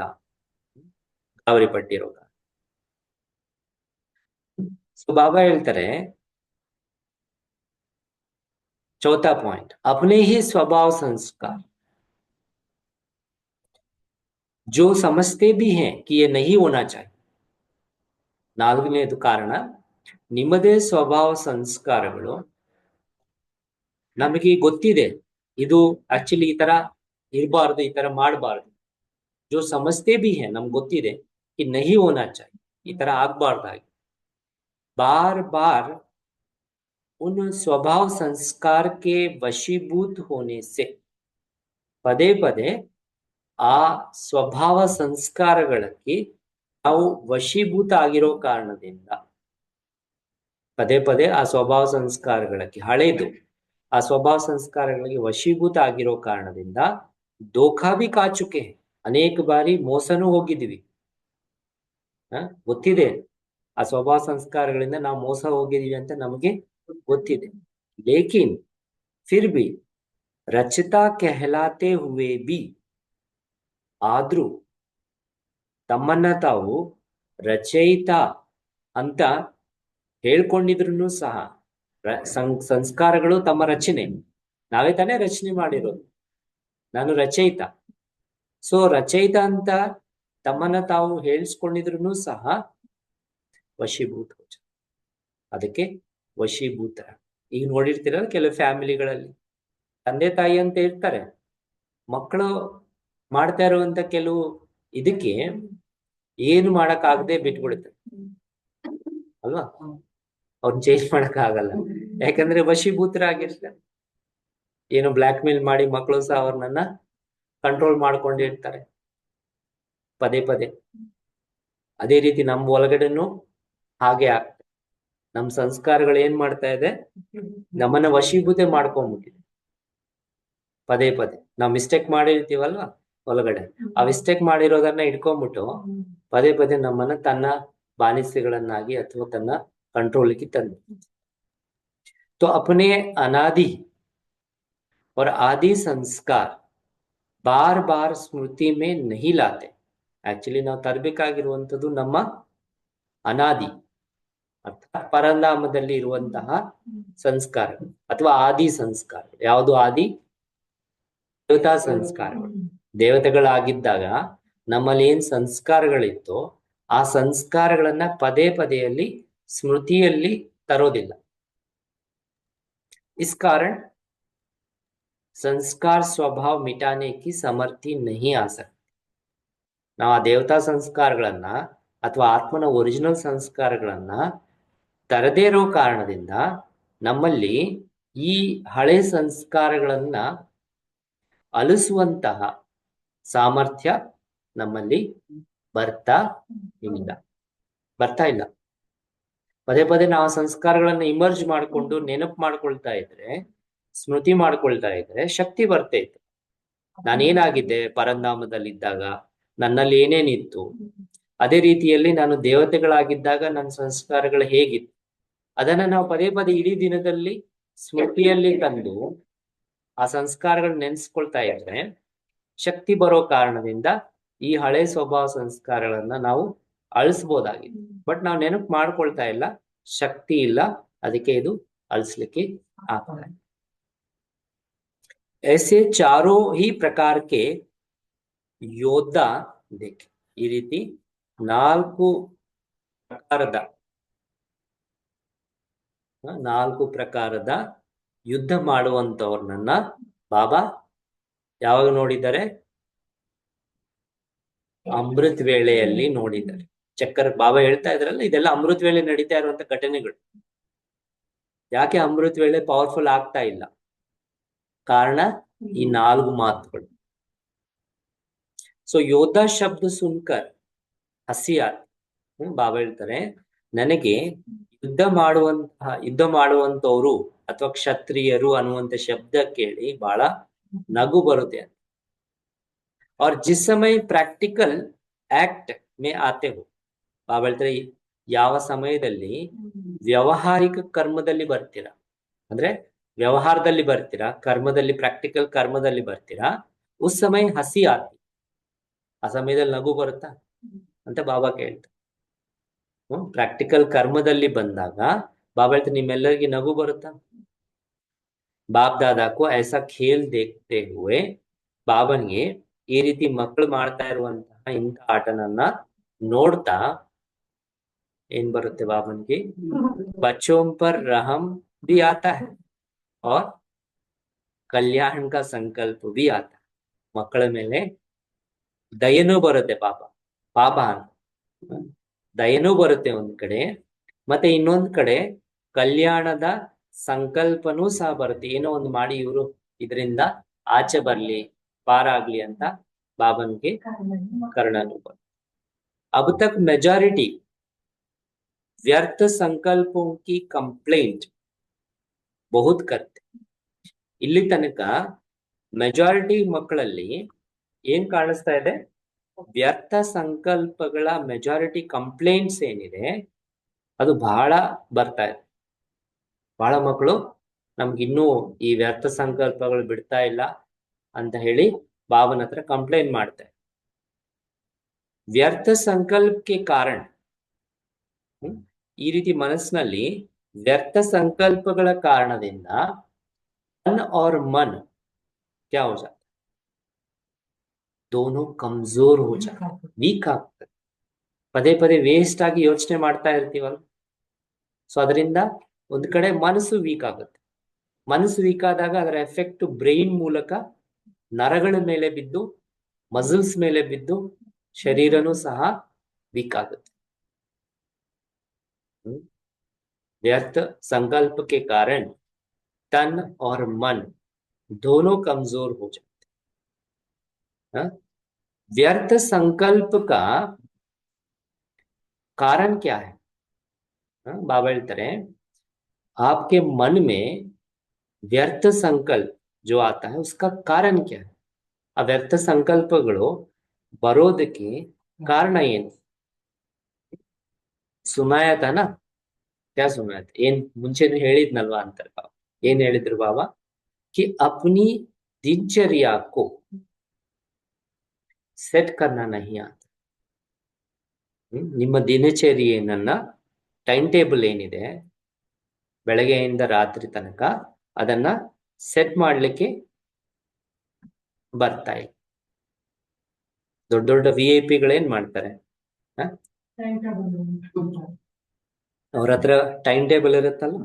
ಗಾಬರಿ ಪಟ್ಟಿರೋ ಕಾರಣ. ಸೊ ಬಾಬಾ ಹೇಳ್ತಾರೆ चौथा पॉइंट, अपने ही स्वभाव संस्कार जो समझते भी हैं कि ये नहीं होना चाहिए. ನಾಲ್ಕನೇದು ಕಾರಣ, ನಿಮ್ಮದೇ ಸ್ವಭಾವ ಸಂಸ್ಕಾರಗಳು ನಮಗೆ ಗೊತ್ತಿದೆ ಇದು ಆಕ್ಚುಲಿ ಈ ತರ ಇರಬಾರ್ದು, ಈ ತರ ಮಾಡಬಾರ್ದು. जो समझते भी हैं ನಮ್ಗೆ ಗೊತ್ತಿದೆ कि नहीं होना चाहिए, ಈ ತರ ಆಗ್ಬಾರ್ದಾಗಿ. बार बार उन स्वभाव संस्कार के वशीभूत होने से, ಪದೇ ಪದೇ ಆ ಸ್ವಭಾವ ಸಂಸ್ಕಾರಗಳಿಗೆ ನಾವು ವಶೀಭೂತ ಆಗಿರೋ ಕಾರಣದಿಂದ, ಪದೇ ಪದೇ ಆ ಸ್ವಭಾವ ಸಂಸ್ಕಾರಗಳಿಗೆ ಹಳೆದು ಆ ಸ್ವಭಾವ ಸಂಸ್ಕಾರಗಳಿಗೆ ವಶೀಭೂತ ಆಗಿರೋ ಕಾರಣದಿಂದ ಧೋಖಾ ಭಿ ಖಾ ಚುಕೆ, ಅನೇಕ ಬಾರಿ ಮೋಸನೂ ಹೋಗಿದ್ದೀವಿ. ಗೊತ್ತಿದೆ ಆ ಸ್ವಭಾವ ಸಂಸ್ಕಾರಗಳಿಂದ ನಾವು ಮೋಸ ಹೋಗಿದೀವಿ ಅಂತ ನಮಗೆ ಗೊತ್ತಿದೆ. ಲೇಕಿನ್ ಫಿರ್ ಭಿ ರಚಿತಾ ಕೆಹಲಾತೆ ಹುವೆ ಭಿ, ಆದ್ರೂ ತಮ್ಮನ್ನ ತಾವು ರಚಯಿತ ಅಂತ ಹೇಳ್ಕೊಂಡಿದ್ರು ಸಹ ಸಂಸ್ಕಾರಗಳು ತಮ್ಮ ರಚನೆ, ನಾವೇ ತಾನೇ ರಚನೆ ಮಾಡಿರೋದು, ನಾನು ರಚಯಿತ. ಸೊ ರಚಯಿತ ಅಂತ ತಮ್ಮನ್ನ ತಾವು ಹೇಳಿಸ್ಕೊಂಡಿದ್ರು ಸಹ ವಶೀಭೂತ, ಅದಕ್ಕೆ ವಶೀಭೂತ. ಈಗ ನೋಡಿರ್ತೀರಲ್ಲ ಕೆಲವು ಫ್ಯಾಮಿಲಿಗಳಲ್ಲಿ ತಂದೆ ತಾಯಿ ಅಂತ ಇರ್ತಾರೆ, ಮಕ್ಕಳು ಮಾಡ್ತಾ ಇರುವಂತ ಕೆಲವು ಇದಕ್ಕೆ ಏನು ಮಾಡಕ್ ಆಗದೆ ಬಿಟ್ಬಿಡುತ್ತೆ ಅಲ್ವಾ, ಅವ್ರನ್ನ ಚೇಂಜ್ ಮಾಡಕ್ ಆಗಲ್ಲ, ಯಾಕಂದ್ರೆ ವಶೀಭೂತರಾಗಿರ್ತಾರೆ. ಏನು ಬ್ಲ್ಯಾಕ್ ಮೇಲ್ ಮಾಡಿ ಮಕ್ಕಳು ಸಹ ಅವ್ರನ್ನ ಕಂಟ್ರೋಲ್ ಮಾಡ್ಕೊಂಡಿರ್ತಾರೆ ಪದೇ ಪದೇ. ಅದೇ ರೀತಿ ನಮ್ಮ ಒಳಗಡೆನು ಹಾಗೆ ಆಗ್ತದೆ. ನಮ್ ಸಂಸ್ಕಾರಗಳು ಏನ್ ಮಾಡ್ತಾ ಇದೆ, ನಮ್ಮನ್ನ ವಶೀಭೂತ ಮಾಡ್ಕೊಂಡ್ಬಿಟ್ಟಿದೆ. ಪದೇ ಪದೇ ನಾವು ಮಿಸ್ಟೇಕ್ ಮಾಡಿರ್ತೀವಲ್ವಾ ಒಳಗಡೆ, ಆ ಮಿಸ್ಟೇಕ್ ಮಾಡಿರೋದನ್ನ ಇಟ್ಕೊಂಡ್ಬಿಟ್ಟು ಪದೇ ಪದೇ ನಮ್ಮನ್ನ ತನ್ನ ಬಾನಿಸೆಗಳನ್ನಾಗಿ ಅಥವಾ ತನ್ನ कंट्रोल की तरफ. तो अपने अनादि और आदि संस्कार बार बार स्मृति में नहीं लाते. ಆಕ್ಚುಲಿ ನಾವು ತರಬೇಕಾಗಿರುವಂತದ್ದು ನಮ್ಮ ಅನಾದಿ ಅರ್ಥಾತ್ ಪರನಾಮದಲ್ಲಿ ಇರುವಂತಹ ಸಂಸ್ಕಾರಗಳು ಅಥವಾ ಆದಿ ಸಂಸ್ಕಾರಗಳು. ಯಾವುದು ಆದಿ? ದೇವತಾ ಸಂಸ್ಕಾರಗಳು. ದೇವತೆಗಳಾಗಿದ್ದಾಗ ನಮ್ಮಲ್ಲಿ ಏನ್ ಸಂಸ್ಕಾರಗಳಿತ್ತೋ ಆ ಸಂಸ್ಕಾರಗಳನ್ನ ಪದೇ ಪದೆಯಲ್ಲಿ ಸ್ಮೃತಿಯಲ್ಲಿ ತರೋದಿಲ್ಲ. इस कारण संस्कार स्वभाव मिटाने की समर्थी नहीं आ सकती. ನಾವು ಆ ದೇವತಾ ಸಂಸ್ಕಾರಗಳನ್ನ ಅಥವಾ ಆತ್ಮನ ಒರಿಜಿನಲ್ ಸಂಸ್ಕಾರಗಳನ್ನ ತರದೇ ಇರೋ ಕಾರಣದಿಂದ ನಮ್ಮಲ್ಲಿ ಈ ಹಳೆ ಸಂಸ್ಕಾರಗಳನ್ನ ಅಲಿಸುವಂತಹ ಸಾಮರ್ಥ್ಯ ನಮ್ಮಲ್ಲಿ ಬರ್ತಾ ಇಲ್ಲ ಬರ್ತಾ ಇಲ್ಲ. ಪದೇ ಪದೇ ನಾವು ಸಂಸ್ಕಾರಗಳನ್ನ ಇಮರ್ಜ್ ಮಾಡಿಕೊಂಡು ನೆನಪು ಮಾಡ್ಕೊಳ್ತಾ ಇದ್ರೆ, ಸ್ಮೃತಿ ಮಾಡ್ಕೊಳ್ತಾ ಇದ್ರೆ ಶಕ್ತಿ ಬರ್ತೈತೆ. ನಾನೇನಾಗಿದ್ದೆ ಪರಂಧಾಮದಲ್ಲಿದ್ದಾಗ, ನನ್ನಲ್ಲಿ ಏನೇನಿತ್ತು, ಅದೇ ರೀತಿಯಲ್ಲಿ ನಾನು ದೇವತೆಗಳಾಗಿದ್ದಾಗ ನನ್ನ ಸಂಸ್ಕಾರಗಳು ಹೇಗಿತ್ತು, ಅದನ್ನ ನಾವು ಪದೇ ಪದೇ ಇಡೀ ದಿನದಲ್ಲಿ ಸ್ಮೃತಿಯಲ್ಲಿ ತಂದು ಆ ಸಂಸ್ಕಾರಗಳು ನೆನೆಸ್ಕೊಳ್ತಾ ಇದ್ರೆ ಶಕ್ತಿ ಬರೋ ಕಾರಣದಿಂದ ಈ ಹಳೆ ಸ್ವಭಾವ ಸಂಸ್ಕಾರಗಳನ್ನ ನಾವು ಅಳಿಸ್ಬೋದಾಗಿದೆ. ಬಟ್ ನಾವು ನೆನಪು ಮಾಡ್ಕೊಳ್ತಾ ಇಲ್ಲ, ಶಕ್ತಿ ಇಲ್ಲ, ಅದಕ್ಕೆ ಇದು ಅಳಿಸ್ಲಿಕ್ಕೆ ಆಗ್ತಾ ಇಲ್ಲ. ऐसे चारों ही प्रकार के योद्धा देखे, ಈ ರೀತಿ 4 ಪ್ರಕಾರದ 4 ಪ್ರಕಾರದ ಯುದ್ಧ ಮಾಡುವಂತವ್ರನ್ನ ಬಾಬಾ ಯಾವಾಗ ನೋಡಿದ್ದಾರೆ? ಅಮೃತ್ ವೇಳೆಯಲ್ಲಿ ನೋಡಿದ್ದಾರೆ. ಚಕ್ಕರ್ ಬಾಬಾ ಹೇಳ್ತಾ ಇದ್ರಲ್ಲ, ಇದೆಲ್ಲ ಅಮೃತ್ ವೇಳೆ ನಡೀತಾ ಇರುವಂತ ಘಟನೆಗಳು. ಯಾಕೆ ಅಮೃತ್ ವೇಳೆ ಪವರ್ಫುಲ್ ಆಗ್ತಾ ಇಲ್ಲ? ಕಾರಣ ಈ 4 ಮಾತುಗಳು. ಸೊ ಯೋಧ ಶಬ್ದ ಸುನ್ಕರ್ ಹಸಿಯಾತ್, ಬಾಬಾ ಹೇಳ್ತಾರೆ, ನನಗೆ ಯುದ್ಧ ಮಾಡುವಂತವ್ರು ಅಥವಾ ಕ್ಷತ್ರಿಯರು ಅನ್ನುವಂತ ಶಬ್ದ ಕೇಳಿ ಬಹಳ ನಗು ಬರುತ್ತೆ. और जिस समय प्रैक्टिकल एक्ट में आते हो, ಬಾಬಾ ಹೇಳ್ತಾರೆ, ಯಾವ ಸಮಯದಲ್ಲಿ ವ್ಯಾವಹಾರಿಕ ಕರ್ಮದಲ್ಲಿ ಬರ್ತೀರಾ, ಅಂದ್ರೆ ವ್ಯವಹಾರದಲ್ಲಿ ಬರ್ತೀರಾ, ಕರ್ಮದಲ್ಲಿ ಪ್ರಾಕ್ಟಿಕಲ್ ಕರ್ಮದಲ್ಲಿ ಬರ್ತೀರಾ, ಉಸ್ ಸಮಯ ಹಸಿ ಆತಿ, ಆ ಸಮಯದಲ್ಲಿ ನಗು ಬರುತ್ತಾ ಅಂತ ಬಾಬಾ ಕೇಳ್ತಾರೆ. ಪ್ರಾಕ್ಟಿಕಲ್ ಕರ್ಮದಲ್ಲಿ ಬಂದಾಗ ಬಾಬಾ ಹೇಳ್ತಾರೆ, ನಿಮ್ಮೆಲ್ಲರಿಗೆ ನಗು ಬರುತ್ತಾ? ಬಾಪ್ ದಾದಾಕು ಐಸಾ ಖೇಲ್ ದೇಖ್ತೆ ಹುए, ಬಾಬನ್ಗೆ ಈ ರೀತಿ ಮಕ್ಕಳು ಮಾಡ್ತಾ ಇರುವಂತಹ ಇಂಥ ಆಟನನ್ನ ನೋಡ್ತಾ ಏನ್ ಬರುತ್ತೆ ಬಾಬನ್ಗೆ? ಬಚ್ಚೋಂ ಪರ್ ರಹಂ भी आता है और ಕಲ್ಯಾಣ का ಸಂಕಲ್ಪ भी आता है. ಮಕ್ಕಳ ಮೇಲೆ ದಯನೂ ಬರುತ್ತೆ ಪಾಪ ಅಂತ ದಯನೂ ಬರುತ್ತೆ ಒಂದ್ ಕಡೆ, ಮತ್ತೆ ಇನ್ನೊಂದ್ ಕಡೆ ಕಲ್ಯಾಣದ ಸಂಕಲ್ಪನೂ ಸಹ ಬರುತ್ತೆ. ಏನೋ ಒಂದು ಮಾಡಿ ಇವರು ಇದರಿಂದ ಆಚೆ ಬರ್ಲಿ, ಪಾರಾಗ್ಲಿ ಅಂತ ಬಾಬನ್ಗೆ ಕರ್ಣನು ಬರುತ್ತೆ. अब तक मेजॉरिटी व्यर्थ संकल्पों की कंप्लेंट बहुत करते. ಇಲ್ಲಿ ತನಕ ಮೆಜಾರಿಟಿ ಮಕ್ಕಳಲ್ಲಿ ಏನ್ ಕಾಣಿಸ್ತಾ ಇದೆ? ವ್ಯರ್ಥ ಸಂಕಲ್ಪಗಳ ಮೆಜಾರಿಟಿ ಕಂಪ್ಲೇಂಟ್ಸ್ ಏನಿದೆ ಅದು ಬಹಳ ಬರ್ತಾ ಇದೆ. ಬಹಳ ಮಕ್ಕಳು ನಮ್ಗಿನ್ನೂ ಈ ವ್ಯರ್ಥ ಸಂಕಲ್ಪಗಳು ಬಿಡ್ತಾ ಇಲ್ಲ ಅಂತ ಹೇಳಿ ಬಾಬನ ಹತ್ರ ಕಂಪ್ಲೇಂಟ್ ಮಾಡ್ತಾರೆ. ವ್ಯರ್ಥ ಸಂಕಲ್ಪಕ್ಕೆ ಕಾರಣ, ಈ ರೀತಿ ಮನಸ್ಸಿನಲ್ಲಿ ವ್ಯರ್ಥ ಸಂಕಲ್ಪಗಳ ಕಾರಣದಿಂದ तन और मन क्या हो जाता है? दोनों कमजोर हो जाता है, ವೀಕ್ ಆಗ್ತದೆ. ಪದೇ ಪದೇ ವೇಸ್ಟ್ ಆಗಿ ಯೋಚನೆ ಮಾಡ್ತಾ ಇರ್ತೀವಲ್ಲ, ಸೊ ಅದರಿಂದ ಒಂದ್ ಕಡೆ ಮನಸ್ಸು ವೀಕ್ ಆಗುತ್ತೆ. ಮನಸ್ಸು ವೀಕ್ ಆದಾಗ ಅದರ ಎಫೆಕ್ಟ್ ಬ್ರೈನ್ ಮೂಲಕ ನರಗಳ ಮೇಲೆ ಬಿದ್ದು, ಮಸಲ್ಸ್ ಮೇಲೆ ಬಿದ್ದು ಶರೀರನೂ ಸಹ ವೀಕ್ ಆಗುತ್ತೆ. व्यर्थ संकल्प के कारण तन और मन दोनों कमजोर हो जाते हैं. व्यर्थ संकल्प का कारण क्या है? बाबा ಹೇಳ್ತಾರೆ, आपके मन में व्यर्थ संकल्प जो आता है उसका कारण क्या है? ಆ ವ್ಯರ್ಥ ಸಂಕಲ್ಪಗಳು ಬರೋದಕ್ಕೆ ಕಾರಣ ಏನು? ಸುನಾಯತ ನಾ क्या ಸುನಾಯತ? ಏನ್ ಮುಂಚೆನೂ ಹೇಳಿದ್ನಲ್ವಾ ಅಂತಾರೆ ಬಾಬಾ. ಏನ್ ಹೇಳಿದ್ರು ಬಾಬಾ? कि अपनी दिनचर्या को सेट करना नहीं आता. ನಿಮ್ಮ ದಿನಚರ್ಯೆಯನ್ನ, ಟೈಮ್ ಟೇಬಲ್ ಏನಿದೆ ಬೆಳಗ್ಗೆಯಿಂದ ರಾತ್ರಿ ತನಕ, ಅದನ್ನ ಸೆಟ್ ಮಾಡ್ಲಿಕ್ಕೆ ಬರ್ತಾ ಇಲ್ಲ. ದೊಡ್ಡ ದೊಡ್ಡ VIP-ಗಳೇನ್ ಮಾಡ್ತಾರೆ? ಅವ್ರ ಹತ್ರ ಟೈಮ್ ಟೇಬಲ್ ಇರುತ್ತಲ್ಲ,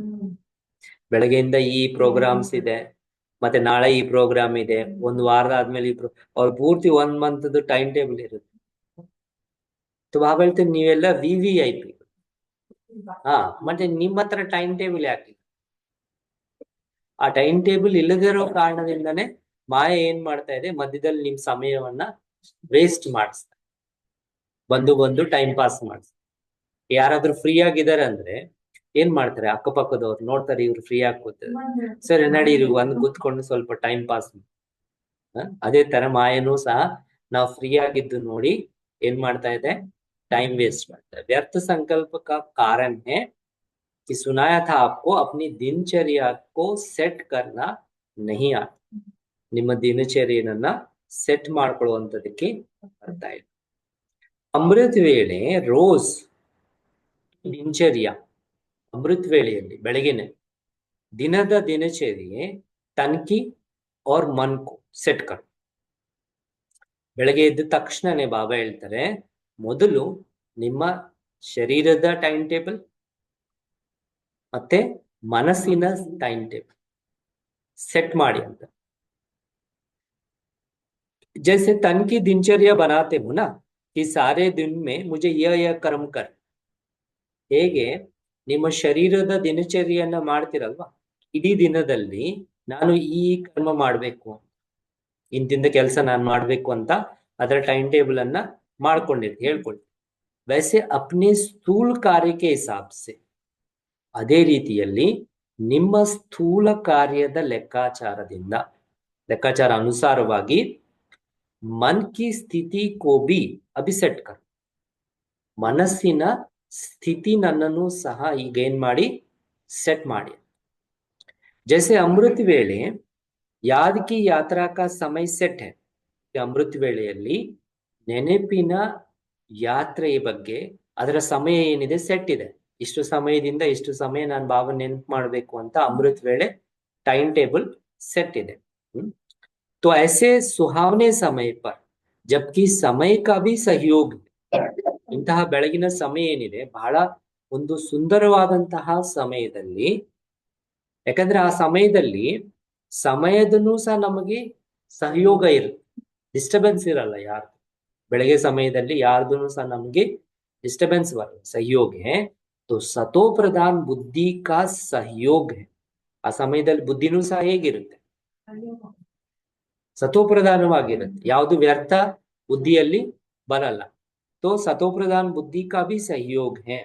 ಬೆಳಗ್ಗೆಯಿಂದ ಈ ಪ್ರೋಗ್ರಾಮ್ಸ್ ಇದೆ, ಮತ್ತೆ ನಾಳೆ ಈ ಪ್ರೋಗ್ರಾಮ್ ಇದೆ, ಒಂದು ವಾರದ ಆದ್ಮೇಲೆ ಅವ್ರ ಪೂರ್ತಿ 1 ಮಂತ್ ಟೈಮ್ ಟೇಬಲ್ ಇರುತ್ತೆ. ಬಾಬಾ ಹೇಳ್ತೀನಿ, ನೀವೆಲ್ಲ VVIP. ಮತ್ತೆ ನಿಮ್ಮ ಹತ್ರ ಟೈಮ್ ಟೇಬಲ್ ಯಾಕೆ? ಆ ಟೈಮ್ ಟೇಬಲ್ ಇಲ್ಲದಿರೋ ಕಾರಣದಿಂದನೇ ಮಾಯ ಏನ್ ಮಾಡ್ತಾ ಇದೆ, ಮಧ್ಯದಲ್ಲಿ ನಿಮ್ ಸಮಯವನ್ನ ವೇಸ್ಟ್ ಮಾಡಿಸ್ತಾ, ಬಂದು ಟೈಮ್ ಪಾಸ್ ಮಾಡಿಸ್ತಾ. ಯಾರಾದ್ರೂ ಫ್ರೀ ಆಗಿದ್ದಾರೆ ಅಂದ್ರೆ ಏನ್ ಮಾಡ್ತಾರೆ, ಅಕ್ಕಪಕ್ಕದವ್ರು ನೋಡ್ತಾರೆ ಇವ್ರು ಫ್ರೀ ಆಗಿ ಕೂತಾರೆ, ಸರಿ ನಡೀರಿ ಒಂದ್ ಕೂತ್ಕೊಂಡು ಸ್ವಲ್ಪ ಟೈಮ್ ಪಾಸ್. ಅದೇ ತರ ಮಾಯನೂ ಸಹ ನಾವು ಫ್ರೀ ಆಗಿದ್ದು ನೋಡಿ ಏನ್ ಮಾಡ್ತಾ ಇದೆ, टाइम वेस्ट करता है। व्यर्थ संकल्प का कारण है कि सुनाया था आपको अपनी दिनचर्या को सेट करना नहीं आता। ನಿಮ್ಮ ದಿನಚರ್ಯನನ್ನ ಸೆಟ್ ಮಾಡ್ಕೊಳ್ಳುವಂತದಕ್ಕೆ ಬರ್ತಾ ಇದೆ. ಅಮೃತ ವೇಳೆ ರೋಸ್ ದಿನಚರ್ಯ, ಅಮೃತ ವೇಳೆಯಲ್ಲಿ ಬೆಳಗಿನ ದಿನದ ದಿನಚರ್ಯೆ ತನ್ಕಿ और मन को ಸೆಟ್ ಕರ್. ಬೆಳಗ್ಗೆ ಎದ್ದ ತಕ್ಷಣನೇ ಬಾಬಾ ಹೇಳ್ತಾರೆ, ಮೊದಲು ನಿಮ್ಮ ಶರೀರದ ಟೈಮ್ ಟೇಬಲ್ ಮತ್ತೆ ಮನಸ್ಸಿನ ಟೈಮ್ ಟೇಬಲ್ ಸೆಟ್ ಮಾಡಿ ಅಂತ. जैसे तन की दिनचर्या बनाते हो ना कि सारे दिन में मुझे यह कर्म कर, ಹೇಗೆ ನಿಮ್ಮ ಶರೀರದ ದಿನಚರ್ಯನ್ನ ಮಾಡ್ತಿರಲ್ವಾ, ಇಡೀ ದಿನದಲ್ಲಿ ನಾನು ಈ ಕರ್ಮ ಮಾಡ್ಬೇಕು, ಇಂತಿಂದ ಕೆಲಸ ನಾನು ಮಾಡ್ಬೇಕು ಅಂತ ಅದರ ಟೈಮ್ ಟೇಬಲ್ ಅನ್ನ ಮಾಡ್ಕೊಂಡಿರ್ತೀನಿ, ಹೇಳ್ಕೊಳ್ತೀನಿ. वैसे अपने ಸ್ಥೂಲ ಕಾರ್ಯಕ್ಕೆ हिसाब से, ಅದೇ ರೀತಿಯಲ್ಲಿ ನಿಮ್ಮ ಸ್ಥೂಲ ಕಾರ್ಯದ ಲೆಕ್ಕಾಚಾರದಿಂದ, ಲೆಕ್ಕಾಚಾರ ಅನುಸಾರವಾಗಿ ಮನ್ ಕಿ ಸ್ಥಿತಿ ಕೋ ಬಿ ಅಭಿ ಸೆಟ್ ಕರ್, ಮನಸ್ಸಿನ ಸ್ಥಿತಿ ನನ್ನನ್ನು ಸಹ ಈಗ ಏನ್ ಮಾಡಿ ಸೆಟ್ ಮಾಡಿ. जैसे अमृत ವೇಳೆ याद की यात्रा का समय सेट है, ಅಮೃತ ವೇಳೆಯಲ್ಲಿ ನೆನಪಿನ ಯಾತ್ರೆಯ ಬಗ್ಗೆ ಅದರ ಸಮಯ ಏನಿದೆ ಸೆಟ್ ಇದೆ, ಇಷ್ಟು ಸಮಯದಿಂದ ಇಷ್ಟು ಸಮಯ ನಾನು ಬಾಬಾ ನೆನಪು ಮಾಡಬೇಕು ಅಂತ ಅಮೃತ ವೇಳೆ ಟೈಮ್ ಟೇಬಲ್ ಸೆಟ್ ಇದೆ. तो ऐसे सुहावने समय पर जबकि समय का भी सहयोग, ಇಂತಹ ಬೆಳಗಿನ ಸಮಯ ಏನಿದೆ ಬಹಳ ಒಂದು ಸುಂದರವಾದಂತಹ ಸಮಯದಲ್ಲಿ, ಯಾಕಂದ್ರೆ ಆ ಸಮಯದಲ್ಲಿ ಸಮಯದಲ್ಲೂ ಸಹ ನಮಗೆ ಸಹಯೋಗ ಇರುತ್ತೆ, ಡಿಸ್ಟರ್ಬೆನ್ಸ್ ಇರಲ್ಲ ಯಾರು, ಬೆಳಗ್ಗೆ ಸಮಯದಲ್ಲಿ ಯಾರ್ದು ಸಹ ನಮಗೆ ಡಿಸ್ಟರ್ಬೆನ್ಸ್ ಬರಲ್ಲ, ಸಹಯೋಗ है तो सतो प्रधान बुद्धि का सहयोग है। ಆ ಸಮಯದಲ್ಲಿ ಬುದ್ಧಿನೂ ಸಹ ಹೇಗಿರುತ್ತೆ, ಸತೋಪ್ರಧಾನವಾಗಿರುತ್ತೆ, ಯಾವುದು ವ್ಯರ್ಥ ಬುದ್ಧಿಯಲ್ಲಿ ಬರಲ್ಲ. तो सतो प्रधान बुद्धि का भी सहयोग है।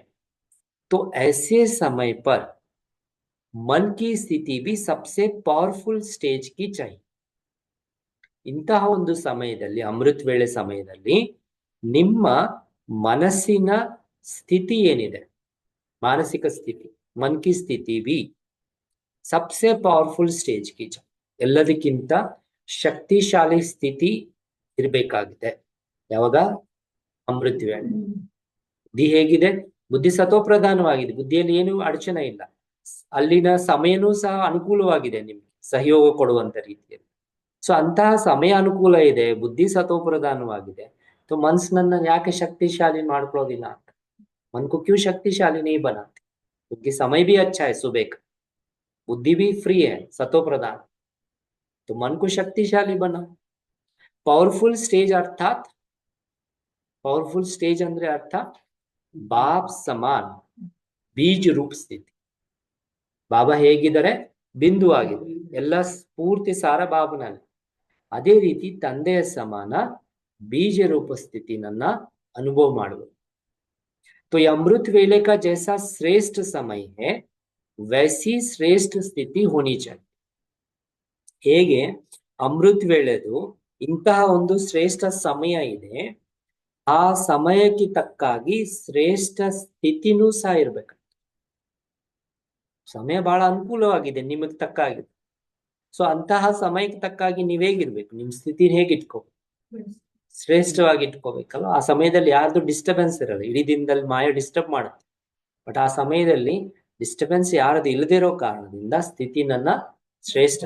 तो ऐसे समय पर मन की स्थिति भी सबसे पावरफुल स्टेज की चाहिए। ಇಂತಹ ಒಂದು ಸಮಯದಲ್ಲಿ, ಅಮೃತ ವೇಳೆ ಸಮಯದಲ್ಲಿ ನಿಮ್ಮ ಮನಸ್ಸಿನ ಸ್ಥಿತಿ ಏನಿದೆ, ಮಾನಸಿಕ ಸ್ಥಿತಿ, ಮನ್ ಕಿ ಸ್ಥಿತಿ ಬಿ ಸಬ್ಸೆ ಪವರ್ಫುಲ್ ಸ್ಟೇಜ್ ಕಿ चाहिए, ಎಲ್ಲದಕ್ಕಿಂತ ಶಕ್ತಿಶಾಲಿ ಸ್ಥಿತಿ ಇರಬೇಕಾಗಿದೆ. ಯಾವಾಗ, ಅಮೃತ ವೇಳೆ. ಬುದ್ಧಿ ಹೇಗಿದೆ, ಬುದ್ಧಿ ಸತೋಪ್ರಧಾನವಾಗಿದೆ, ಬುದ್ಧಿಯಲ್ಲಿ ಏನು ಅಡಚಣೆ ಇಲ್ಲ, ಅಲ್ಲಿನ ಸಮಯನೂ ಸಹ ಅನುಕೂಲವಾಗಿದೆ ನಿಮ್ಗೆ ಸಹಯೋಗ ಕೊಡುವಂತ ರೀತಿಯಲ್ಲಿ. ಸೊ ಅಂತಹ ಸಮಯ ಅನುಕೂಲ ಇದೆ, ಬುದ್ಧಿ ಸತೋಪ್ರಧಾನವಾಗಿದೆ, तो ಮನಸ್ಸನ್ನ ಯಾಕೆ ಶಕ್ತಿಶಾಲಿ ಮಾಡ್ಕೊಳ್ಳೋದಿಲ್ಲ ಅಂತ. मन को क्यों शक्तिशाली नहीं बनाते, क्योंकि समय भी अच्छा है सुबह का, बुद्धि भी फ्री है सतो प्रधान, तो मन को शक्तिशाली बनाओ। पावरफुल स्टेज अर्थात, पावरफुल स्टेज ಅಂದ್ರೆ ಅರ್ಥ ಬಾಬ್ ಸಮಾನ್ ಬೀಜ ರೂಪ ಸ್ಥಿತಿ. ಬಾಬಾ ಹೇಗಿದ್ದಾರೆ, ಬಿಂದು ಆಗಿದೆ, ಎಲ್ಲ ಪೂರ್ತಿ ಸಾರ ಬಾಬನಲ್ಲಿ. ಅದೇ ರೀತಿ ತಂದೆಯ ಸಮಾನ ಬೀಜ ರೂಪ ಸ್ಥಿತಿ ನನ್ನ ಅನುಭವ ಮಾಡುವುದು. तो ये अमृत वेले का जैसा श्रेष्ठ समय है वैसी श्रेष्ठ ಸ್ಥಿತಿ होनी चाहिए। ಹೇಗೆ ಅಮೃತ ವೇಳೆದು ಇಂತಹ ಒಂದು ಶ್ರೇಷ್ಠ ಸಮಯ ಇದೆ, ಆ ಸಮಯಕ್ಕೆ ತಕ್ಕಾಗಿ ಶ್ರೇಷ್ಠ ಸ್ಥಿತಿನೂ ಸಹ ಇರ್ಬೇಕು. ಸಮಯ ಬಹಳ ಅನುಕೂಲವಾಗಿದೆ ನಿಮಗೆ ತಕ್ಕಾಗಿದೆ, ಸೊ ಅಂತಹ ಸಮಯಕ್ಕೆ ತಕ್ಕಾಗಿ ನೀವ್ ಹೇಗಿರ್ಬೇಕು, ನಿಮ್ ಸ್ಥಿತಿ ಹೇಗಿಟ್ಕೋಬೇಕು, ಶ್ರೇಷ್ಠವಾಗಿ ಇಟ್ಕೋಬೇಕಲ್ಲ. ಆ ಸಮಯದಲ್ಲಿ ಯಾರ್ದು ಡಿಸ್ಟರ್ಬೆನ್ಸ್ ಇರಲ್ಲ, ಇಡೀ ದಿನದಲ್ಲಿ ಮಾಯ ಡಿಸ್ಟರ್ಬ್ ಮಾಡುತ್ತೆ, ಬಟ್ ಆ ಸಮಯದಲ್ಲಿ ಡಿಸ್ಟರ್ಬೆನ್ಸ್ ಯಾರದು ಇಲ್ಲದಿರೋ ಕಾರಣದಿಂದ ಸ್ಥಿತಿ ನನ್ನ ಶ್ರೇಷ್ಠ.